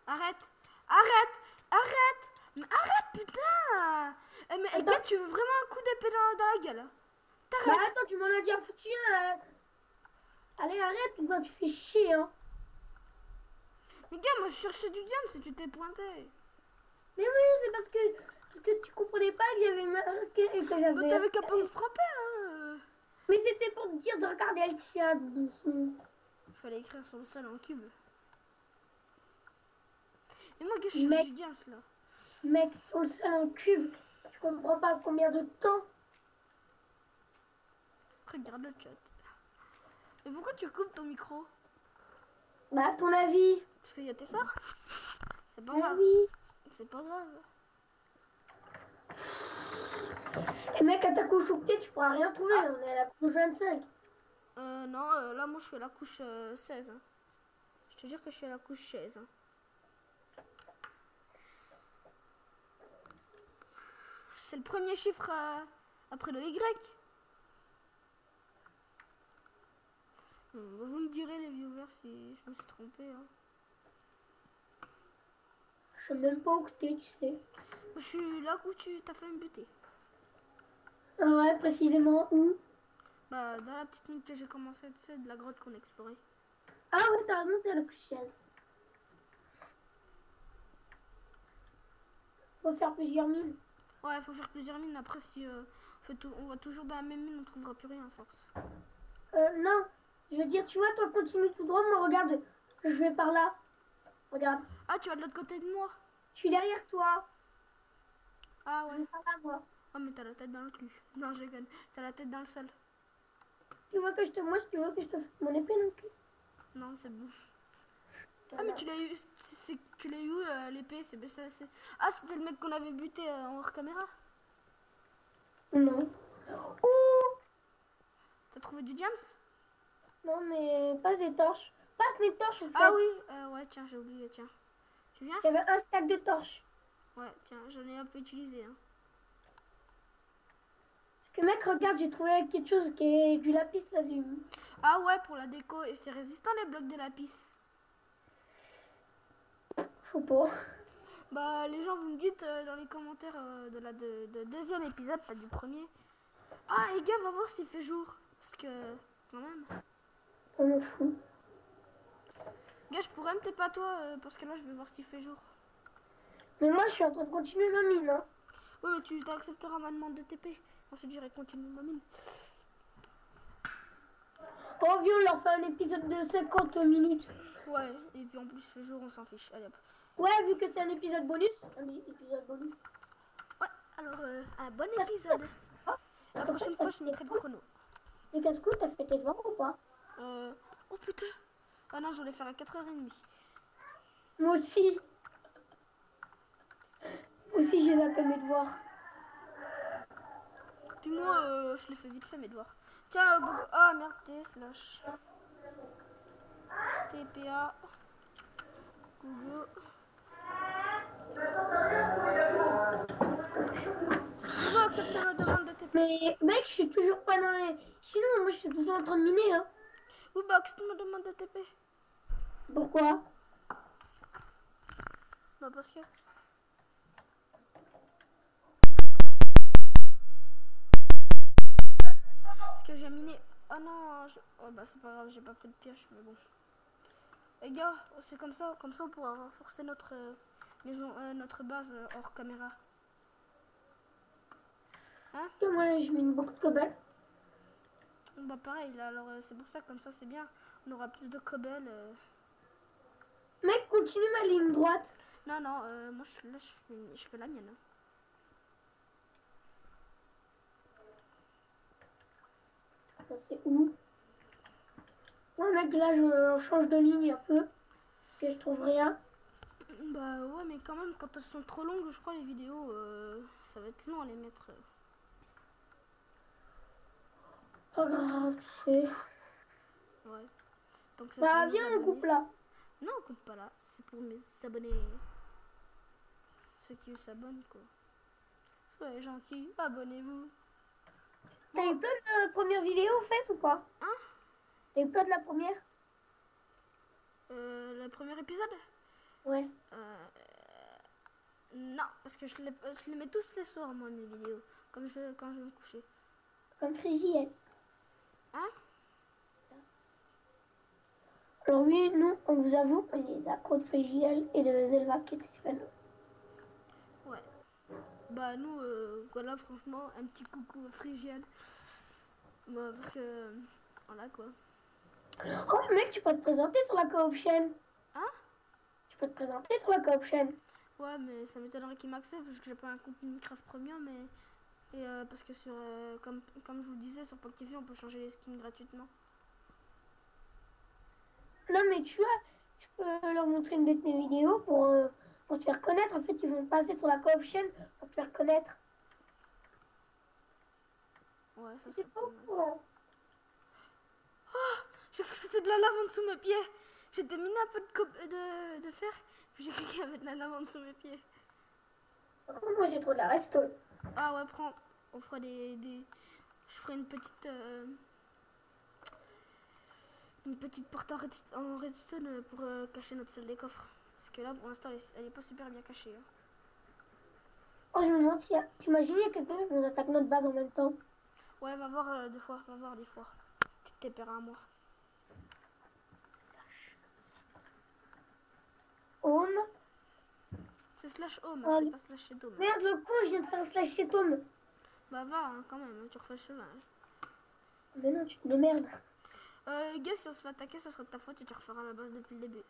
Arrête, arrête, arrête, mais arrête, putain. Mais gars, tu veux vraiment un coup d'épée dans la gueule? T'arrêtes. Bah attends, tu m'en as déjà foutu un. Allez, arrête, ou quoi, tu fais chier, hein. Mais gars, moi je cherchais du diamant si tu t'es pointé. Mais oui, c'est parce que tu comprenais pas que j'avais marqué et que j'avais... Mais t'avais qu'à pas me frapper, hein. Mais c'était pour te dire de regarder le chat doucement. Fallait écrire sur le sol en cube. Mais moi, gars, je cherche du diamant, là. Mec, sur le sol en cube, tu comprends pas combien de temps. Regarde le chat. Mais pourquoi tu coupes ton micro? Bah, à ton avis. Parce qu'il y a tes sorts. C'est pas grave. Oui. C'est pas grave. Et mec, à ta couche au pied, tu pourras rien trouver. On est à la couche 25. Non, là, moi, je suis à la couche 16. Hein. Je te jure que je suis à la couche 16. Hein. C'est le premier chiffre après le Y. Vous me direz, les viewers, si je me suis trompé. Hein. Je sais même pas où t'es, tu sais. Je suis là où tu t'as fait me buter. Ah ouais, précisément où? Bah, dans la petite minute que j'ai commencé, tu sais, de la grotte qu'on a explorée. Ah ouais, t'as raison, t'es à la couche 16. Faut faire plusieurs mines. Ouais, faut faire plusieurs mines. Après, si on va toujours dans la même mine, on trouvera plus rien à force. Non. Je veux dire, tu vois, toi, continue tout droit. Moi, regarde, je vais par là. Regarde. Ah, tu vas de l'autre côté de moi? Je suis derrière toi. Ah ouais. Je vais par là, moi. Oh, mais t'as la tête dans le cul. Non, je déconne. T'as la tête dans le sol. Tu vois que je te... Moi, si tu veux que je te foute mon épée non plus. Non, c'est bon. Ah, Voilà. mais tu l'as eu, tu l'as eu où l'épée? Ah, c'était le mec qu'on avait buté en hors caméra. Non. Oh! T'as trouvé du diams? Non, mais pas des torches. Passe les torches, en fait. Ah oui, ouais, tiens, j'ai oublié, tiens. Tu viens? Il y avait un stack de torches. Ouais, tiens, j'en ai un peu utilisé. Hein. Parce que mec, regarde, j'ai trouvé quelque chose qui est du lapis lazuli. Ah ouais, pour la déco, et c'est résistant les blocs de lapis. Faut pas. Bah, les gens, vous me dites dans les commentaires de deuxième épisode, pas du premier. Ah, les gars, va voir s'il fait jour. Parce que, quand même. On m'en fout. Gars, je pourrais me taper à toi, parce que là, je vais voir s'il fait jour. Mais moi, je suis en train de continuer ma mine, hein. Oui, mais tu accepteras ma demande de TP. Ensuite, j'irai continuer ma mine. Oh, viens, on leur fait un épisode de 50 minutes. Ouais, et puis en plus, il fait jour, on s'en fiche. Allez hop. Ouais, vu que c'est un épisode bonus. Un épisode bonus. Ouais, alors, un bon épisode. La prochaine fois, je mettrai le chrono. Mais casse-cou, t'as fait tes devoirs ou pas? Oh putain. Ah non, je voulais faire à 4h30. Moi aussi. Moi aussi, j'ai zappé mes devoirs. Puis moi, je l'ai fait vite fait mes devoirs. Tiens, Gogo. Ah merde, T slash. TPA. Gogo. Gogo, accepte ma demande de TP. Mais mec, je suis toujours pas dans les... Sinon, moi, je suis toujours en train de miner, hein. Oui, bah accepte ma demande de TP. Pourquoi? Bah parce que... Parce que j'ai miné... Oh non, oh bah c'est pas grave, j'ai pas pris de pioche, mais bon. Les gars, c'est comme ça on pourra renforcer notre maison, notre base hors caméra. Hein? Moi, je mine beaucoup de cobble. Bah pareil, là, alors c'est pour ça, comme ça c'est bien. On aura plus de cobble. Mec, continue ma ligne droite. Non, non, moi là, je fais la mienne. Hein. C'est où? Ouais, mec, là, je change de ligne un peu. Parce que je trouve rien. Bah ouais, mais quand même, quand elles sont trop longues, je crois, les vidéos, ça va être long à les mettre. Pas grave, tu sais. Ouais. Donc c'est Bah, pour viens, mes on coupe là. Non, on coupe pas là. C'est pour mes abonnés. Ceux qui s'abonnent, quoi. Soyez gentils, abonnez-vous. T'as eu plein de premières vidéos faites ou pas? Hein? T'as eu plein de la première? Le premier épisode? Ouais. Non, parce que je les mets tous les soirs, moi, mes vidéos. Quand je vais me coucher. Comme Frigiel. Hein? Alors oui, nous, on vous avoue, on est accros de Frigiel et de Zelva Kexifano. Ouais. Bah nous, voilà, franchement, un petit coucou Frigiel. Bah, parce que... Voilà, quoi. Oh, mec, tu peux te présenter sur la coop chaîne. Hein? Tu peux te présenter sur la coop chaîne. Ouais, mais ça m'étonnerait qu'il m'accepte parce que j'ai pas un compte Minecraft Premium, mais... Et parce que sur, comme je vous le disais, sur Pop TV, on peut changer les skins gratuitement. Non, mais tu vois, tu peux leur montrer une de tes vidéos pour te faire connaître. En fait, ils vont passer sur la coop chaîne pour te faire connaître. Ouais, ça C'est c'est pas pas au mal. courant. Oh, j'ai cru que c'était de la lave en dessous mes pieds. J'étais miné un peu de fer, puis j'ai cru qu'il y avait de la lave en dessous mes pieds. Par contre, moi, j'ai trop de la redstone. Ah ouais, prends. On fera je ferai une petite porte en redstone pour cacher notre salle des coffres. Parce que là, pour l'instant, elle est pas super bien cachée. Hein. Oh, je me demande si t'imagines, il y a quelqu'un qui nous attaque notre base en même temps. Ouais, va voir des fois, va voir des fois. Tu te paieras à moi. Home. C'est slash home, Oh, c'est pas slash home. Merde, le con, je viens de faire un slash chez Tom. Bah va, hein, quand même, tu refais le chemin. Hein. Mais non, tu te démerdes. Gars, si on se fait attaquer, ça sera de ta faute et tu referas la base depuis le début.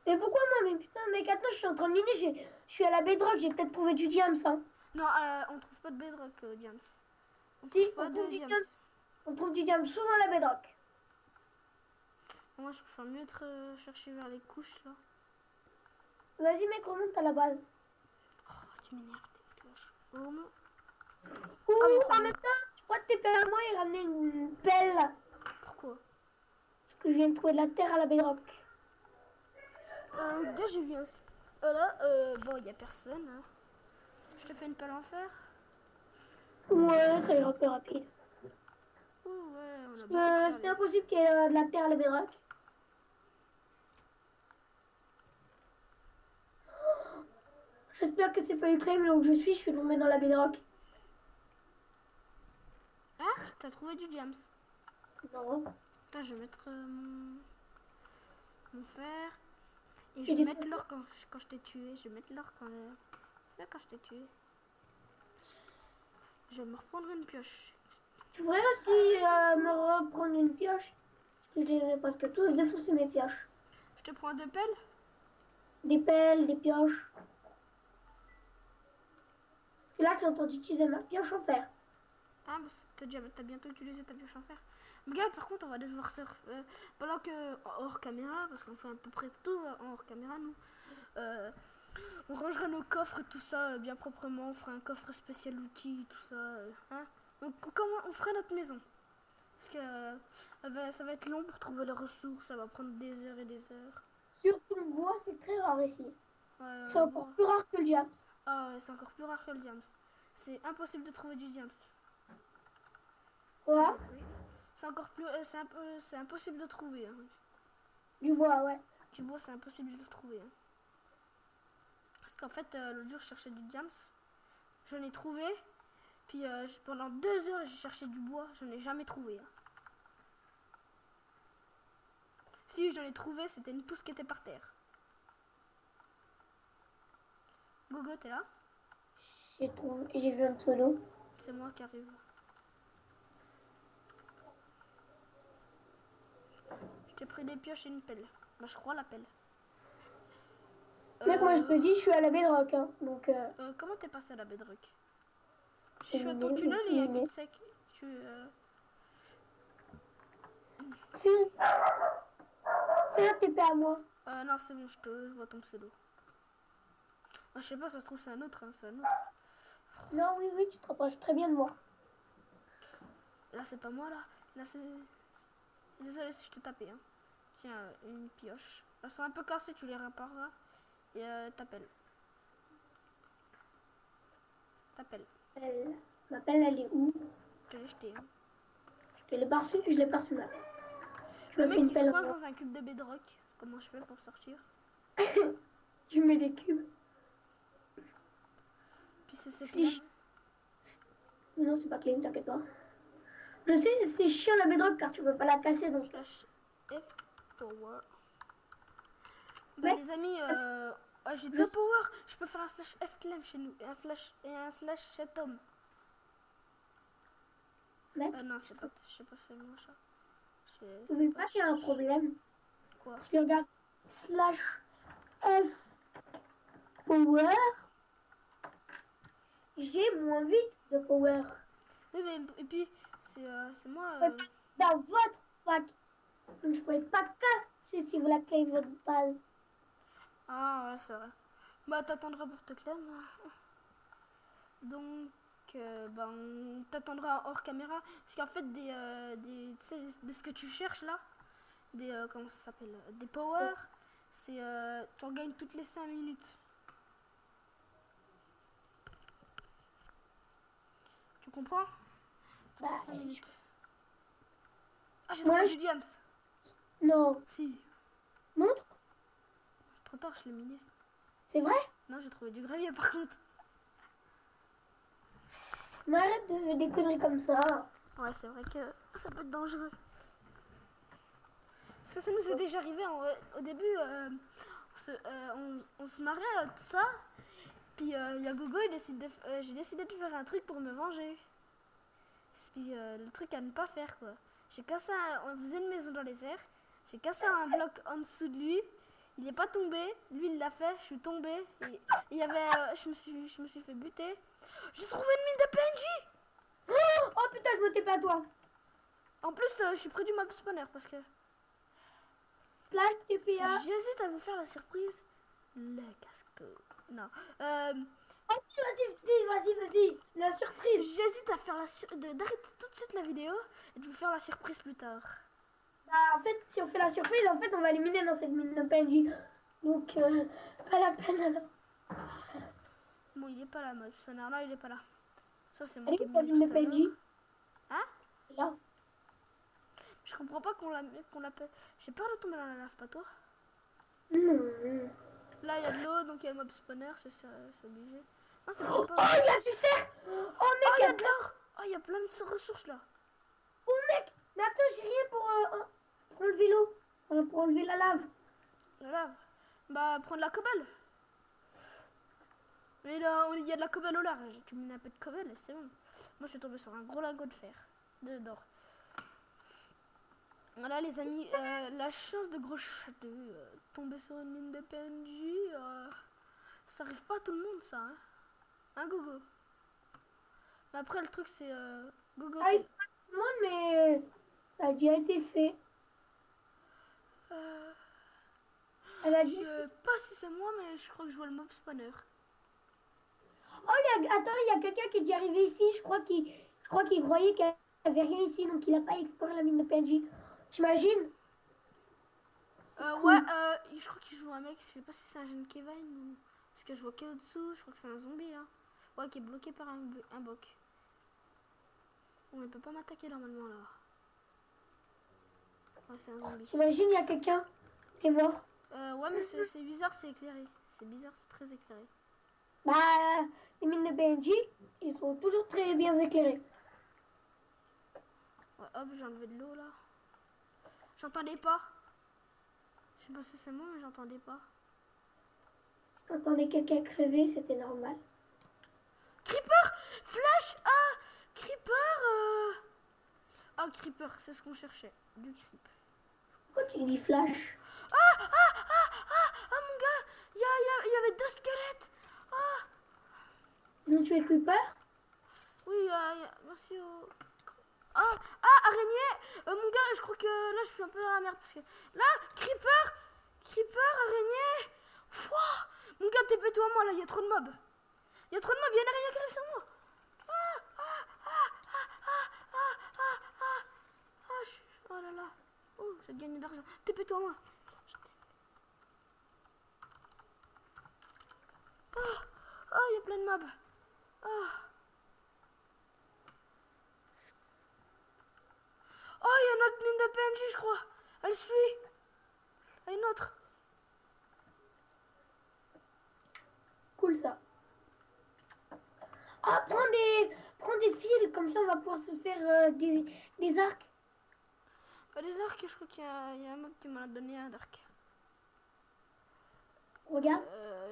Mais pourquoi moi? Mais putain, mec, attends, je suis en train de miner, je suis à la bedrock, j'ai peut-être trouvé du diams, hein. Non, on trouve pas de bedrock, Diams. On Si, trouve pas on de trouve du Diams. diams. On trouve du diamant sous dans la bedrock. Moi, je préfère mieux être chercher vers les couches, là. Vas-y, mec, remonte à la base. Oh, tu m'énerves, t'es sloche. Oh, non. Ouh, Ah, mais ça en même temps, je crois que tes pères à moi, ils ramenaient une pelle. Pourquoi? Parce que je viens de trouver de la terre à la bedrock. Déjà, j'ai vu un... Là, bon, il n'y a personne. Hein. Je te fais une pelle en fer. Ouais, ça ira plus rapide. Oh, ouais, on a beaucoup de fer, C'est impossible qu'il y ait de la terre à la bedrock. J'espère que c'est pas Ukraine, mais où je suis tombée dans la bedrock. Ah, t'as trouvé du diams. Non. Attends, je vais mettre mon fer. Et je vais mettre l'or quand je t'ai tué. Je vais mettre l'or quand... C'est là quand je t'ai tué. Je vais me reprendre une pioche. Tu pourrais aussi me reprendre une pioche. Parce que j'ai presque tous défoncé mes pioches. Je te prends 2 pelles? Des pelles, des pioches. Parce que là, j'ai entendu utiliser ma pioche en fer. Ah, bah, t'as bientôt utilisé ta pioche en fer. Regarde, par contre, on va devoir se pendant que hors caméra, parce qu'on fait à peu près tout en hors caméra, nous. On rangera nos coffres et tout ça bien proprement. On fera un coffre spécial outils, tout ça. Hein. Donc, comment on fera notre maison? Parce que ça va être long pour trouver les ressources. Ça va prendre des heures et des heures. Surtout le bois, c'est très rare ici. Ouais, c'est encore plus rare que le diams. Ah ouais, c'est encore plus rare que le diams. C'est impossible de trouver du diams. Quoi? C'est encore plus... c'est impossible de trouver. Hein. Du bois, ouais. Du bois, c'est impossible de le trouver. Hein. Parce qu'en fait, l'autre jour, je cherchais du diams. J'en ai trouvé. Puis pendant 2 heures, j'ai cherché du bois. J'en ai jamais trouvé. Hein. Si, j'en ai trouvé, c'était une pousse qui était par terre. Gogo, t'es là? J'ai vu un pseudo. C'est moi qui arrive. Je t'ai pris des pioches et une pelle. Bah, je crois la pelle. Mec, moi je te dis, je suis à la bedrock. Hein, donc, comment t'es passé à la bedrock? Je suis à ton tunnel et il y a un cul-de-sec. C'est un TP à moi. Non, c'est bon, je vois ton pseudo. Ah, je sais pas, ça se trouve, c'est un autre. Hein, c'est un autre. Non, oui, tu te rapproches très bien de moi. Là, c'est pas moi, là. Là, c'est... Désolé si je t'ai tapé. Hein. Tiens, une pioche. Elles sont un peu cassées, tu les répareras. Et t'appelles. Ma pelle, elle est où? Je l'ai jetée. Hein. Je l'ai pas reçue, je l'ai pas reçue là. Le mec qui se coince dans un cube de bedrock. Comment je fais pour sortir? Tu mets des cubes. Puis c'est clean. Non, c'est pas clean, t'inquiète pas. Je sais, c'est chiant la bedrock car tu peux pas la casser donc. Slash F power. Bah les amis, j'ai 2 power. Je peux faire un slash F clem chez nous et un slash chez Tom. Non, c'est pas, je sais pas, c'est moi ça. Mais pas qu'il y a un problème. Quoi? Parce que regarde, slash F power, j'ai moins 8 de power. Oui, mais et puis c'est moi. Dans votre fac. Donc je pourrais pas casser si vous la clé votre balle. Ah ouais, c'est vrai. Bah t'attendras pour te claim. Donc bah, on t'attendra hors caméra. Parce qu'en fait de ce que tu cherches là, comment ça s'appelle, des power, c'est tu en gagnes toutes les 5 minutes. Tu comprends? Toutes les 5 minutes. Ah, j'ai trouvé du diams. Non. Si. Montre. Trop tard, je l'ai miné. C'est vrai? Non, j'ai trouvé du gravier par contre. Mais arrête de des conneries comme ça. Ouais, c'est vrai que ça peut être dangereux. Parce que ça nous est déjà arrivé au début. On se marrait tout ça. Puis il y a Gogo, j'ai décidé de faire un truc pour me venger. Puis le truc à ne pas faire quoi. On faisait une maison dans les airs. J'ai cassé un bloc en dessous de lui. Il n'est pas tombé. Lui il l'a fait. Je suis tombée. Et il y avait, je me suis fait buter. J'ai trouvé une mine de PNJ. Oh putain, je me t'ai pas à toi. En plus, je suis près du mob spawner parce que Flash TPA. j'hésite à vous faire la surprise. Le casque. Non. Vas-y. La surprise. J'hésite à faire d'arrêter tout de suite la vidéo et de vous faire la surprise plus tard. Bah, en fait, si on fait la surprise, en fait, on va éliminer dans cette mine de PNJ. Donc, pas la peine alors. Bon, il est pas là, mob spawner. Là, il est pas là. Ça, c'est mon Elle est la mine de PNJ. Hein? Là. Je comprends pas qu'on l'appelle. J'ai peur de tomber dans la lave, pas toi? Non. Là, il y a de l'eau, donc il y a le mob spawner, c'est obligé. Non, c'est Oh, pas. il y a du fer. Oh, Oh, mec. il y a de l'or. Oh, il y a plein de ressources là. Oh, mec. Mais attends, j'ai rien pour enlever l'eau. Pour enlever la lave. La lave. Bah, prendre la cobble. Mais là, il y a de la cobble au large. Tu mets un peu de cobble et c'est bon. Moi, je suis tombé sur un gros lago de fer. D'or. Voilà, les amis. La chance de gros château. Tomber sur une mine de PNJ. Ça arrive pas à tout le monde, ça. Hein, Gogo? Mais après, le truc, c'est. Gogo. Ah, il pas tout le monde, mais ça a déjà été fait. Elle a dit. Je sais pas si c'est moi, mais je crois que je vois le mob spawner. Oh, attends, il y a quelqu'un qui est déjà arrivé ici. Je crois qu'il croyait qu'il n'y avait rien ici, donc il n'a pas exploré la mine de PNJ. T'imagines? Ouais, je crois qu'il joue un mec. Je sais pas si c'est un jeune Kevin ou. Parce que je vois qu'au-dessous, je crois que c'est un zombie. Hein. Ouais, qui est bloqué par un boc. On ne peut pas m'attaquer normalement là. Ouais, c'est un zombie. T'imagines, il y a quelqu'un qui est mort. Ouais, mais c'est bizarre, c'est éclairé. C'est bizarre, c'est très éclairé. Bah, les mines de PNJ, ils sont toujours très bien éclairés. Ouais, hop, j'ai enlevé de l'eau là. J'entendais pas. Je sais pas si c'est moi, mais j'entendais pas. Si t'entendais quelqu'un crever, c'était normal. Creeper! Flash! Ah! Creeper! Ah, Creeper, c'est ce qu'on cherchait. Du creep. Pourquoi tu dis flash? Ah, mon gars! Il y avait 2 squelettes! Ah! Ils ont tué Creeper? Oui, merci au... Ah, araignée! Mon gars, je crois que là, je suis un peu dans la merde. Parce que là, Creeper! Creeper, araignée! Wouah! Mon gars, TP-toi à moi, là, il y a trop de mobs. Il y a trop de mobs, il y a une araignée qui arrive sur moi. Oh là là. Oh, j'ai gagné de l'argent. TP-toi à moi. Oh, il y a plein de mobs. Oh, il y a une autre mine de PNJ, je crois. Elle suit. Et une autre. Cool ça. Ah, prends des fils, comme ça on va pouvoir se faire des arcs. Des arcs, je crois qu'il y a un mob qui m'a donné un arc. Regarde.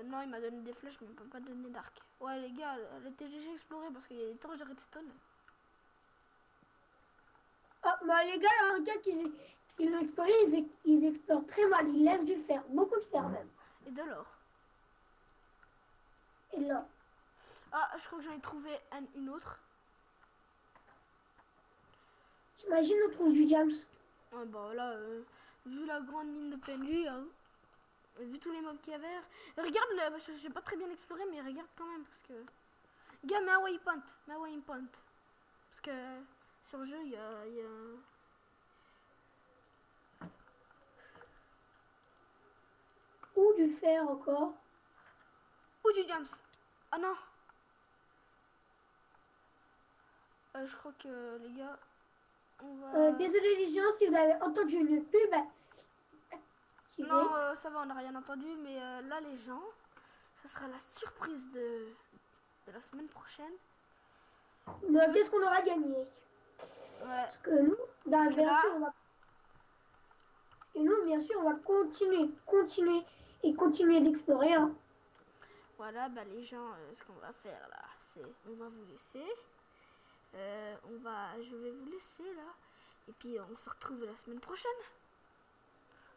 Non, il m'a donné des flèches, mais il m'a pas donné d'arc. Ouais, les gars, elle était déjà explorée parce qu'il y a des torches de redstone. Ah, bah les gars, il y a un gars qui l'ont exploré, ils explorent très mal, ils laissent du fer, beaucoup de fer même. Et de l'or. Et là. Ah, je crois que j'en ai trouvé une autre. T'imagines, on trouve du James. Ouais, bah là, vu la grande mine de PNJ, hein, vu tous les mobs qu'il y avait. Regarde, j'ai pas très bien exploré, mais regarde quand même. Parce que. Gars, mets un waypoint. Parce que sur le jeu, il y a... Ou du fer encore. Ou du James. Ah non. Je crois que les gars, on va... Désolé les gens si vous avez entendu une pub. Non, ça va, on n'a rien entendu. Mais là, les gens, ça sera la surprise de la semaine prochaine. Mais qu'est-ce qu'on aura gagné? Ouais. Parce que nous, bah, bien sûr, on va continuer d'explorer. Hein. Voilà, bah les gens, ce qu'on va faire là, c'est on va vous laisser. Je vais vous laisser là. Et puis on se retrouve la semaine prochaine.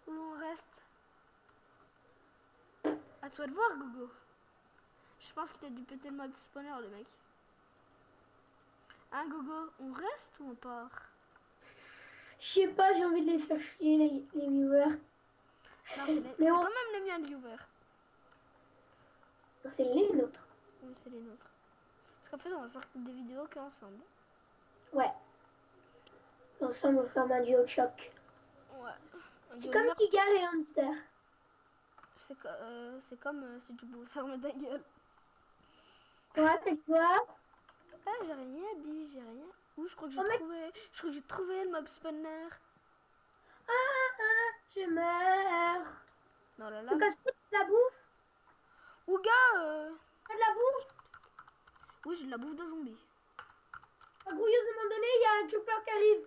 Où on reste. À toi de voir, Gogo. Je pense qu'il a dû péter le mode spawner, le mec. Hein, Gogo, on reste ou on part? Je sais pas, j'ai envie de les faire chier, les viewers. Non, c'est Mais quand même les miens de viewers. c'est les nôtres. Oui, c'est les nôtres. Parce qu'en fait, on va faire des vidéos qu'ensemble. Ouais. Ensemble, on va faire un duo de choc. Ouais. C'est comme Kigar et Hamster. C'est comme si tu pouvais fermer ta gueule. Ouais, c'est quoi? Ah, j'ai rien dit, j'ai rien. Ouh, je crois que j'ai trouvé le mob spawner. Je meurs. Dans la Le lave. casse-cou, c'est de la bouffe? Ouga, T'as de la bouffe? oui, j'ai de la bouffe de zombies. Grouilleusement donné, il y a un creeper qui arrive.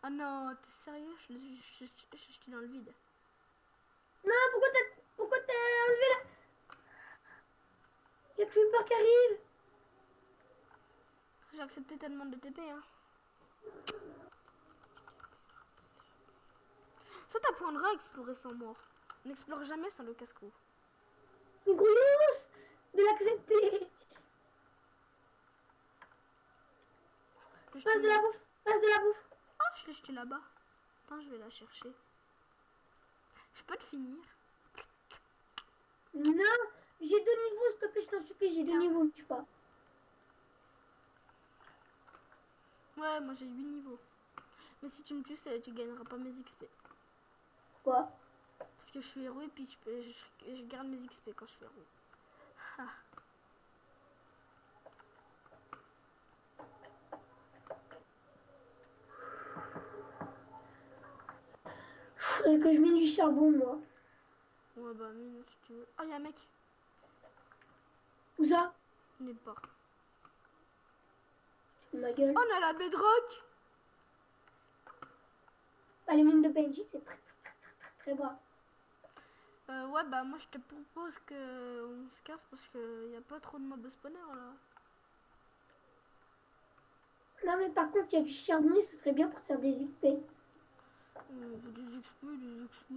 Ah non, t'es sérieux? Je suis dans le vide. Non, pourquoi t'as enlevé la... Il y a un creeper qui arrive. J'ai accepté tellement de TP, hein. Ça t'apprendra à explorer sans mort. On n'explore jamais sans le casse-cou. Mais Grouilleuse, de l'accepter. Passe de la bouffe, passe de la bouffe. Ah, je l'ai jeté là-bas. Attends, je vais la chercher. Je peux te finir? Non, j'ai 2 niveaux, s'il te plaît, je t'en supplie, j'ai 2 niveaux, je sais pas. Ouais, moi j'ai 8 niveaux. Mais si tu me tues, tu gagneras pas mes XP. Quoi? Parce que je suis héros et puis je garde mes XP quand je suis héros. Ah. Faudrait que je mette du charbon, moi. Ouais, bah, minute si tu veux. Oh, y'a un mec. Où ça? Il n'est pas. Ma gueule. Oh, on a la bedrock. Bah, les mines de PNJ, c'est très bas. Ouais, bah, moi je te propose qu'on se casse parce qu'il n'y a pas trop de mobs spawner là. Non, mais par contre, il y a du charbon, ce serait bien pour faire des XP. Des XP, des XP.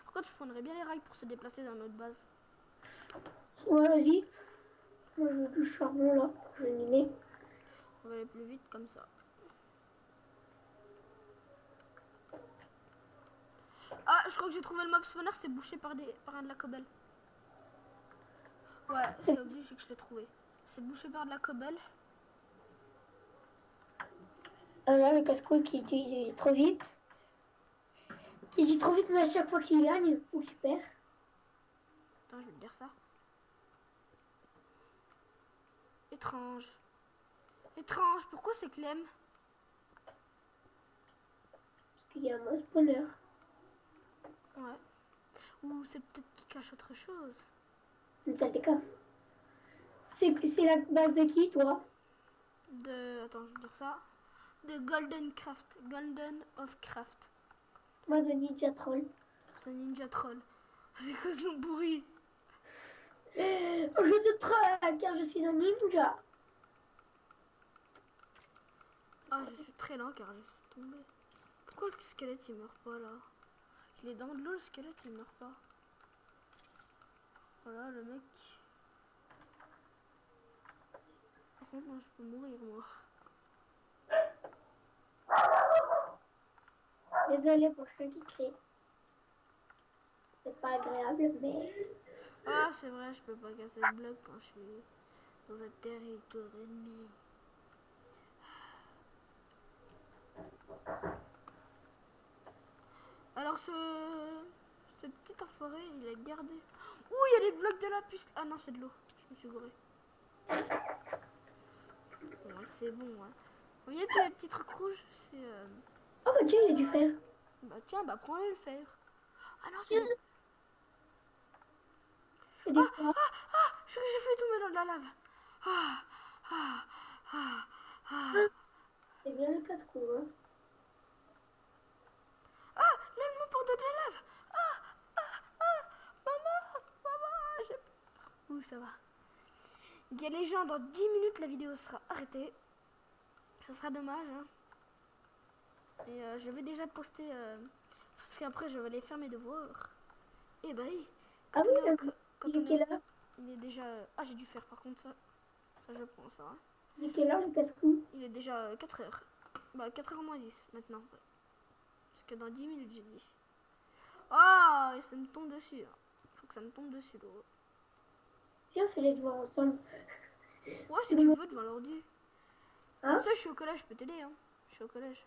Par contre, je prendrais bien les rails pour se déplacer dans notre base. Ouais, vas-y. Moi, je veux du charbon là, je vais miner. On va aller plus vite comme ça. Ah, je crois que j'ai trouvé le mob spawner, c'est bouché par un de la cobble. Ouais, c'est obligé que je l'ai trouvé. C'est bouché par de la cobble. Ah là, le casse-cou qui dit trop vite. Qui dit trop vite, mais à chaque fois qu'il gagne ou qu'il perd. Attends, je vais te dire ça. Étrange. Étrange, pourquoi c'est Clem? Parce qu'il y a un mob spawner. Ouais. Ou c'est peut-être qu'il cache autre chose. Une salle des cas. C'est la base de qui, toi? Attends, je vais dire ça. De Golden Craft. Golden of Craft. Moi, de Ninja Troll. C'est Ninja Troll. C'est quoi ce nom pourri? Je te troll car je suis un ninja. Ah, je suis très lent car je suis tombé. Pourquoi le squelette il meurt pas là? Il est dans de l'eau, le squelette il meurt pas. Voilà le mec. Par contre, moi je peux mourir moi. Désolée pour ceux qui crient. C'est pas agréable, mais... Ah, c'est vrai, je peux pas casser le bloc quand je suis dans un territoire ennemi. Alors ce petit enfoiré, il a gardé... Ouh, il y a des blocs de la puce. Ah non, c'est de l'eau. Je me suis gouré. Bon, c'est bon, hein. Vous voyez tous les petits trucs rouges? C'est... Oh bah tiens, il y a du fer. Bah tiens, bah prends-le le fer. Ah non, c'est... C'est des fois. J'ai failli tomber dans de la lave. C'est bien le casse-cou, hein. Ah, là, elle m'emporte de la lave. Maman, j'ai peur. Ouh, ça va. Bien les gens, dans 10 minutes, la vidéo sera arrêtée. Ça sera dommage, hein. Et je vais déjà poster, parce qu'après, je vais aller faire mes devoirs. Et bah oui. Ah oui, il est quelle heure? Il est déjà... Ah, j'ai dû faire par contre ça. Ça, je prends ça. Hein. Il est quelle heure le casse-cou? Il est déjà 4 heures. Bah 4h moins 10 maintenant. Parce que dans 10 minutes j'ai dit. Ah, et ça me tombe dessus. Hein. Faut que ça me tombe dessus l'eau. Viens, on fait les devoirs ensemble. Ouais, si tu veux devant l'ordi. Hein? Tu sais, je suis au collège, je peux t'aider. Hein. Je suis au collège.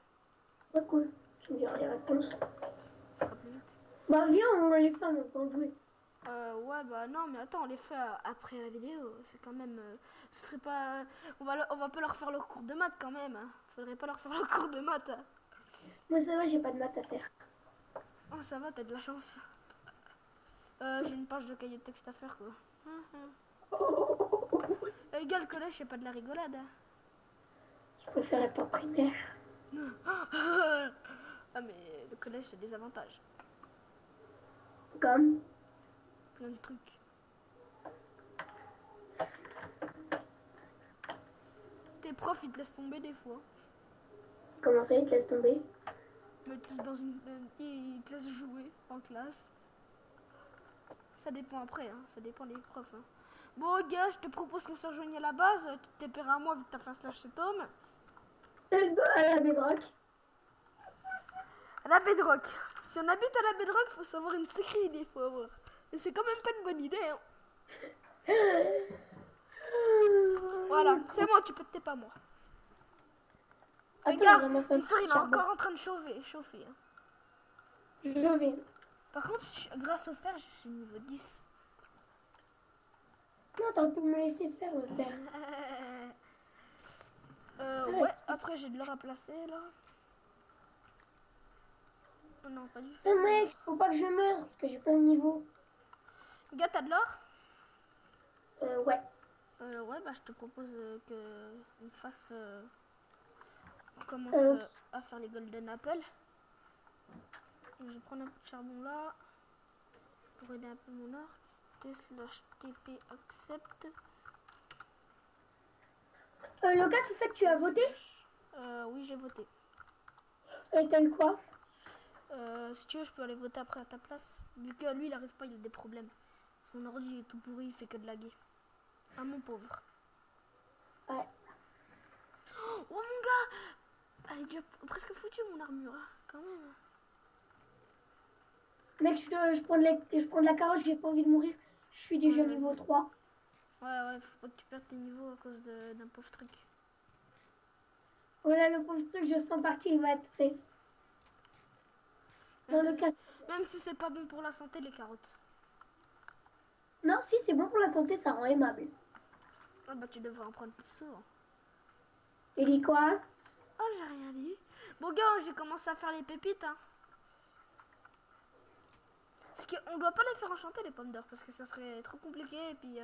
Pas cool. Tu me diras les réponses. Ça sera plus vite. Bah viens, on va les faire maintenant jouer. Ouais, bah non, mais attends, on les fait après la vidéo. C'est quand même. Ce serait pas. On va pas leur faire leur cours de maths quand même. Hein. Faudrait pas leur faire leur cours de maths. Hein. Moi, ça va, j'ai pas de maths à faire. Oh, ça va, t'as de la chance. J'ai une page de cahier de texte à faire quoi. Les gars, le collège, c'est pas de la rigolade. Hein. Je préfère être en primaire. Ah, mais le collège, c'est des avantages. Comme Plein de trucs. Tes profs, ils te laissent tomber des fois. comment ça, ils te laissent tomber? Mais ils te laissent ils te laissent jouer en classe. Ça dépend après, hein. Ça dépend des profs. Hein. Bon, gars, je te propose qu'on se rejoigne à la base. Tu t'es payé à moi vu que t'as fait un slash cet homme. À la bedrock. À la bedrock. Si on habite à la bedrock, faut savoir une sacrée idée, faut avoir. Mais c'est quand même pas une bonne idée, hein. Voilà, c'est moi, tu peux te taire pas moi. Les gars, mon frère il est encore en train de chauffer. Hein. Je vais. Par contre, grâce au fer, je suis niveau 10. Non, t'aurais pu me laisser faire le fer. Ouais, après j'ai de l'or à placer là. Oh non, pas du tout. C'est mec, faut pas que je meure parce que j'ai plein de niveaux. Gars, t'as de l'or? Ouais. Ouais, bah je te propose qu'on fasse. On commence à faire les golden apple. Donc, je vais prendre un peu de charbon là pour aider un peu mon or. T/TP accept. Lucas, au fait, tu as voté? Oui, j'ai voté. Et t'as eu quoi? Si tu veux, je peux aller voter après à ta place. Vu que lui, il arrive pas, il a des problèmes. Son ordi est tout pourri, il fait que de laguer. Ah, mon pauvre. Ouais. Oh, mon gars! Elle est déjà presque foutue, mon armure, hein, quand même. Mec, je prends de la carotte, j'ai pas envie de mourir. Je suis déjà niveau 3. Ouais, faut pas que tu perdes tes niveaux à cause d'un pauvre truc. Voilà, le pauvre truc, je sens partir, il va être fait. Dans le cas. Même si c'est pas bon pour la santé, les carottes. Non, si, c'est bon pour la santé, ça rend aimable. Ah bah tu devrais en prendre plus souvent. Tu dis quoi? Oh, j'ai rien dit. Bon gars, j'ai commencé à faire les pépites, hein. Parce qu'on doit pas les faire enchanter les pommes d'or parce que ça serait trop compliqué et puis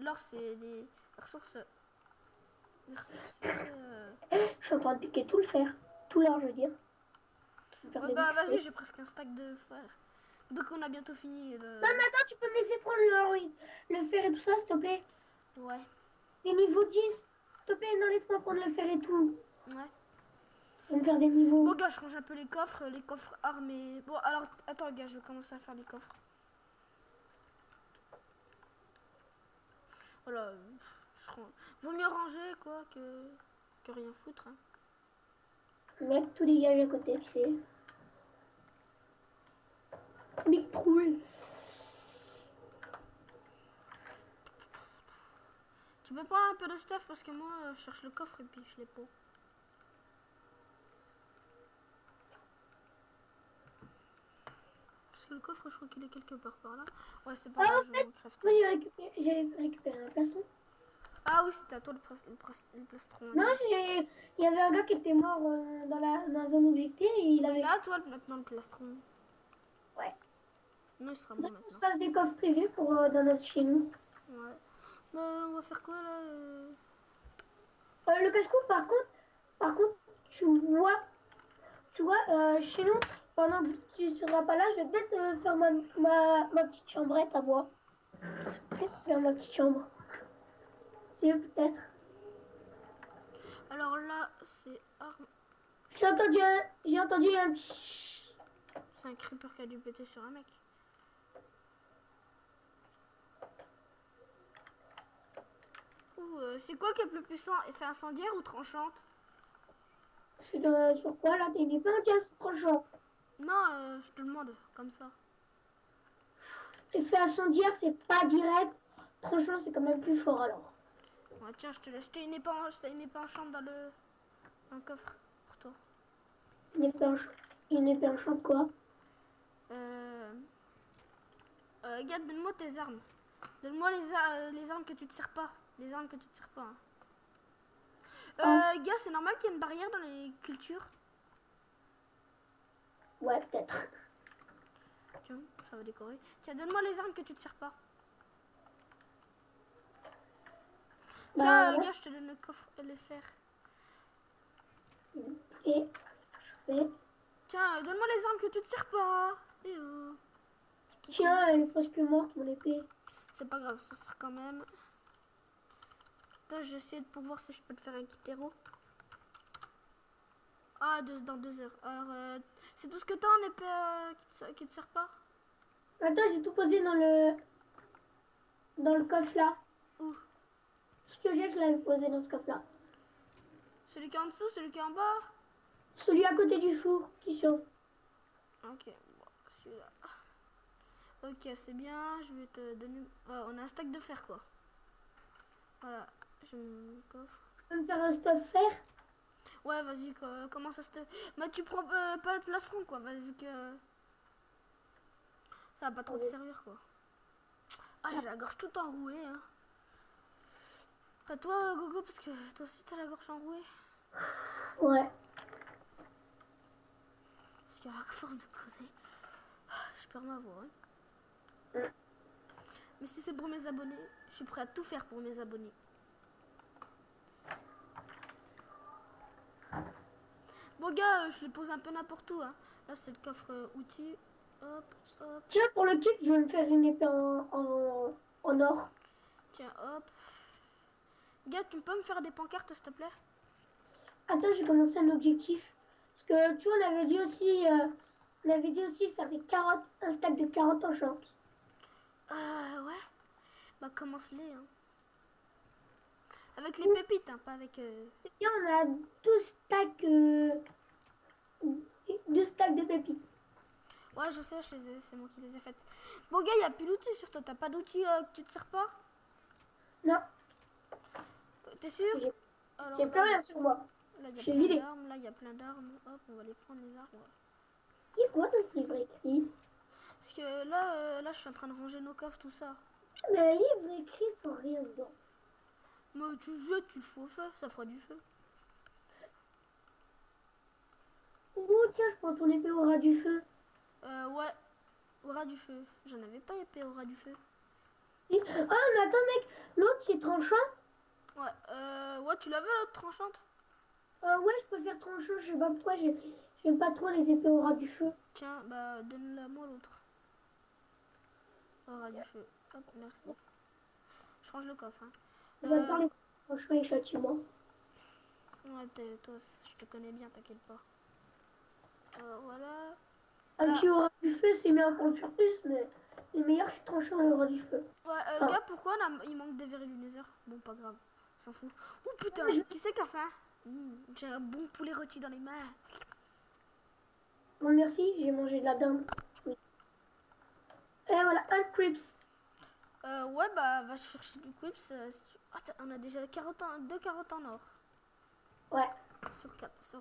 l'or c'est des ressources. Je suis en train de piquer tout le fer. Tout l'or, je veux dire. Ouais, bah vas-y, j'ai presque un stack de fer. Donc on a bientôt fini. Non mais attends, tu peux me laisser prendre le fer et tout ça, s'il te plaît? Ouais. Des niveaux 10. S'il te plaît, non, laisse-moi prendre le fer et tout. Ouais. On va faire des niveaux. Bon gars, je range un peu les coffres armés. Bon alors, attends gars, je vais commencer à faire les coffres. Voilà, vaut mieux ranger quoi que rien foutre. Hein. Mec, tout dégage à côté, tu sais. Big trouille. Tu peux prendre un peu de stuff parce que moi je cherche le coffre et puis je l'ai pas. Parce que le coffre je crois qu'il est quelque part par là. Ouais c'est pas grave, je vais crafter. J'ai récupéré un plastron. Ah oui c'était à toi le plastron. Non, il y avait un gars qui était mort dans la zone objectée et il avait... là toi maintenant le plastron. Ouais. Non il sera bon maintenant. On se passe des coffres privés pour dans notre chez nous. Ouais. Bah on va faire quoi là Le cache-cou par contre, tu vois, chez nous, pendant que tu seras pas là, je vais peut-être faire ma petite chambrette à moi. Peut-être faire ma petite chambre. C'est peut-être. Alors là c'est arme. J'ai entendu un petit... C'est un creeper qui a dû péter sur un mec. C'est quoi qui est plus puissant? Effet incendiaire ou tranchante? Sur quoi là? T'as une épée en diamant tranchant. Non, je te demande, comme ça. Effet incendiaire, c'est pas direct. Tranchant, c'est quand même plus fort alors. Ouais, tiens, je te laisse. T'as une épée enchante dans le coffre pour toi. Une épée en quoi? Regarde, donne-moi tes armes. Donne-moi les armes que tu te sers pas. Les armes que tu te sers pas. Gars, c'est normal qu'il y ait une barrière dans les cultures. Ouais, peut-être. Tiens, ça va décorer. Tiens, donne-moi les armes que tu te sers pas. Tiens, Ouais. gars, je te donne le coffre, les fers. Et je fais. Tiens, donne-moi les armes que tu te sers pas. Tiens, elle est presque morte, mon épée. C'est pas grave, ça sert quand même. Attends, j'essaie de pour voir si je peux te faire un kit héros. Ah, dans 2 heures. Alors, c'est tout ce que t'as en épée qui te sert pas? Attends, j'ai tout posé dans le coffre là. Où? Ce que j'ai, je l'avais posé dans ce coffre là. Celui qui est en dessous, celui qui est en bas? Celui à côté du four qui chauffe. Ok, bon, celui-là. Ok, c'est bien, je vais te donner... on a un stack de fer, quoi. Voilà, je me coffre. Tu peux me faire un stuff fer? Ouais, vas-y, comment ça se te... Mais tu prends pas le plastron, quoi, vu que... Ça va pas trop te servir, quoi. Ah, j'ai la gorge toute enrouée, hein. Pas toi, Gogo, parce que toi aussi, t'as la gorge enrouée. Ouais. Parce qu'à force de causer, je perds ma voix, hein. Mais si c'est pour mes abonnés, je suis prêt à tout faire pour mes abonnés. Bon gars, je les pose un peu n'importe où, hein. Là c'est le coffre outils. Hop, hop. Tiens, pour le kit, je vais me faire une épée en or. Tiens, hop. Gars, tu peux me faire des pancartes, s'il te plaît? Attends, j'ai commencé un objectif. Parce que tu vois, on avait dit aussi faire des carottes, un stack de carottes en short. Ouais. Bah commence-les, hein. Avec les pépites, hein, pas avec... Et on a 2 stacks de pépites. Ouais, je sais, c'est moi qui les ai faites. Bon gars, y a plus d'outils sur toi. T'as pas d'outils que tu te sers pas? Non. T'es sûr? J'ai plus rien sur moi. Là, il y a plein d'armes. Là, il y a plein d'armes. Hop, on va les prendre, les armes. C'est quoi dans ce livre écrit? Parce que là, je suis en train de ranger nos coffres, tout ça. Mais les livres écrits sont rien dedans. Mais tu jettes, tu le fous au feu, ça fera du feu. Oh, tiens, je prends ton épée au ras du feu. Ouais, au ras du feu. J'en avais pas épée au ras du feu. Ah, mais attends, mec, l'autre c'est tranchant. Ouais, tu l'avais l'autre tranchante? Ouais, je peux faire tranchant, je sais pas pourquoi, j'aime pas trop les épées au ras du feu. Tiens, bah donne-la moi l'autre. Au ras du feu. Hop, merci. Je change le coffre, hein. On va parler de tranchant et châtiment. Ouais, toi, je te connais bien, t'inquiète pas. Voilà. Un petit au ras du feu, c'est bien pour le faire plus, mais le meilleur c'est tranchant et au ras du feu. Ouais, gars, pourquoi il manque des verres luminaires? Bon, pas grave, on s'en fout. Oh putain, qui c'est qui a faim? J'ai un bon poulet rôti dans les mains. Bon, merci, j'ai mangé de la dinde. Oui. Et voilà, un crips. Ouais, bah, va chercher du quips. On a déjà 2 carottes en or. Ouais. Sur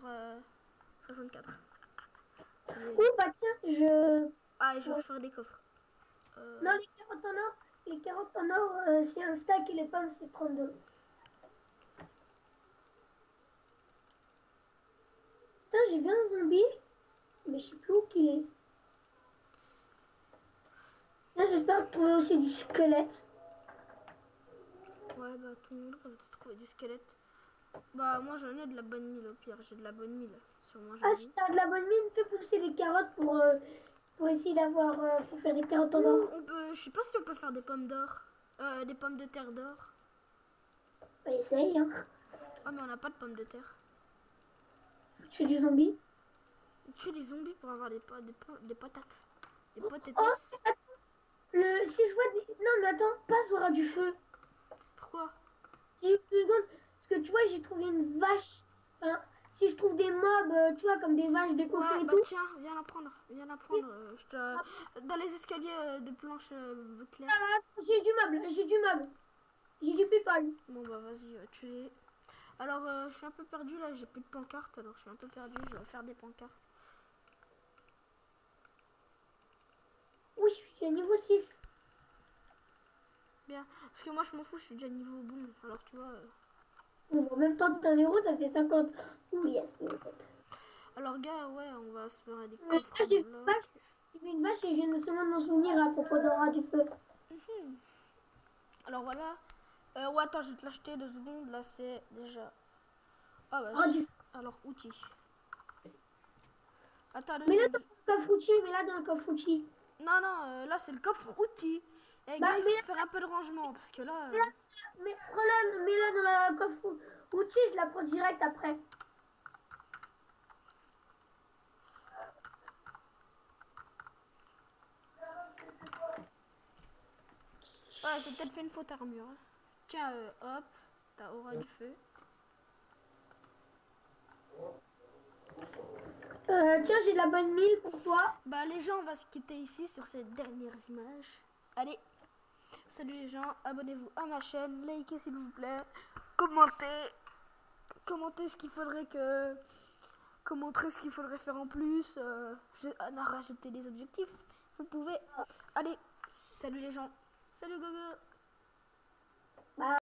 64. Oh, bah tiens, Ah, et je vais faire des coffres. Non, les carottes en or, c'est un stack et les pommes, c'est 32. Putain, j'ai vu un zombie, mais je sais plus où qu'il est. Là, j'espère trouver aussi du squelette. Ouais, bah, tout le monde va trouver du squelette. Bah, moi, j'en ai de la bonne mine, au pire. J'ai de la bonne mine. Sur moi, Ah, si t'as de la bonne mine, fais pousser des carottes pour essayer d'avoir, pour faire des carottes en or. Je sais pas si on peut faire des pommes d'or. Des pommes de terre d'or. Bah, essaye, hein. Ah, mais on n'a pas de pommes de terre. Tu fais du zombie. Tu fais des zombies pour avoir des patates. Des patates. Oh, attends. Si je vois des... Non, mais attends, passe au ras du feu. Pourquoi? C'est une seconde. Parce que tu vois, j'ai trouvé une vache. Enfin, si je trouve des mobs, tu vois, comme des vaches, des cochons Ouais, et bah tout. tiens, viens la prendre. Viens la prendre. Dans les escaliers de planches claires. Ah, j'ai du meuble, j'ai du meuble. J'ai du people. Bon bah vas-y, tu les. Alors je suis un peu perdu là, j'ai plus de pancartes, alors je suis un peu perdu, je vais faire des pancartes. Oui, je suis à niveau 6. Bien, parce que moi je m'en fous, je suis déjà niveau bon, alors tu vois. Bon, en même temps, t'es un héros, ça fait 50. Ouh, yes. Alors gars, ouais, on va se faire des Là, coffres en j'ai une bloc. vache. J'ai vu une vache et je viens de seulement de m'en souvenir à propos d'un rat du feu. Alors voilà. Ouais, attends, je vais te l'acheter 2 secondes, là c'est déjà... Ah bah, Rat du feu. alors outils. Attends 2 Mais là, secondes. dans le coffre outil, mais là, dans le coffre outil. Non, non, là c'est le coffre outils. Et Bah, gars, il mais faut faire un peu de rangement, parce que là... mais prends-la, mets-la dans le coffre outil, je la prends direct après. Ouais, j'ai peut-être fait une faute armure. Hein. Tiens, hop, t'as aura du feu. Tiens, j'ai de la bonne mille pour toi. Bah les gens, on va se quitter ici sur ces dernières images. Allez, salut les gens, abonnez-vous à ma chaîne, likez s'il vous plaît, commentez ce qu'il faudrait que... Commentez ce qu'il faudrait faire en plus, on a rajouté des objectifs, vous pouvez... Allez, salut les gens, salut Gogo.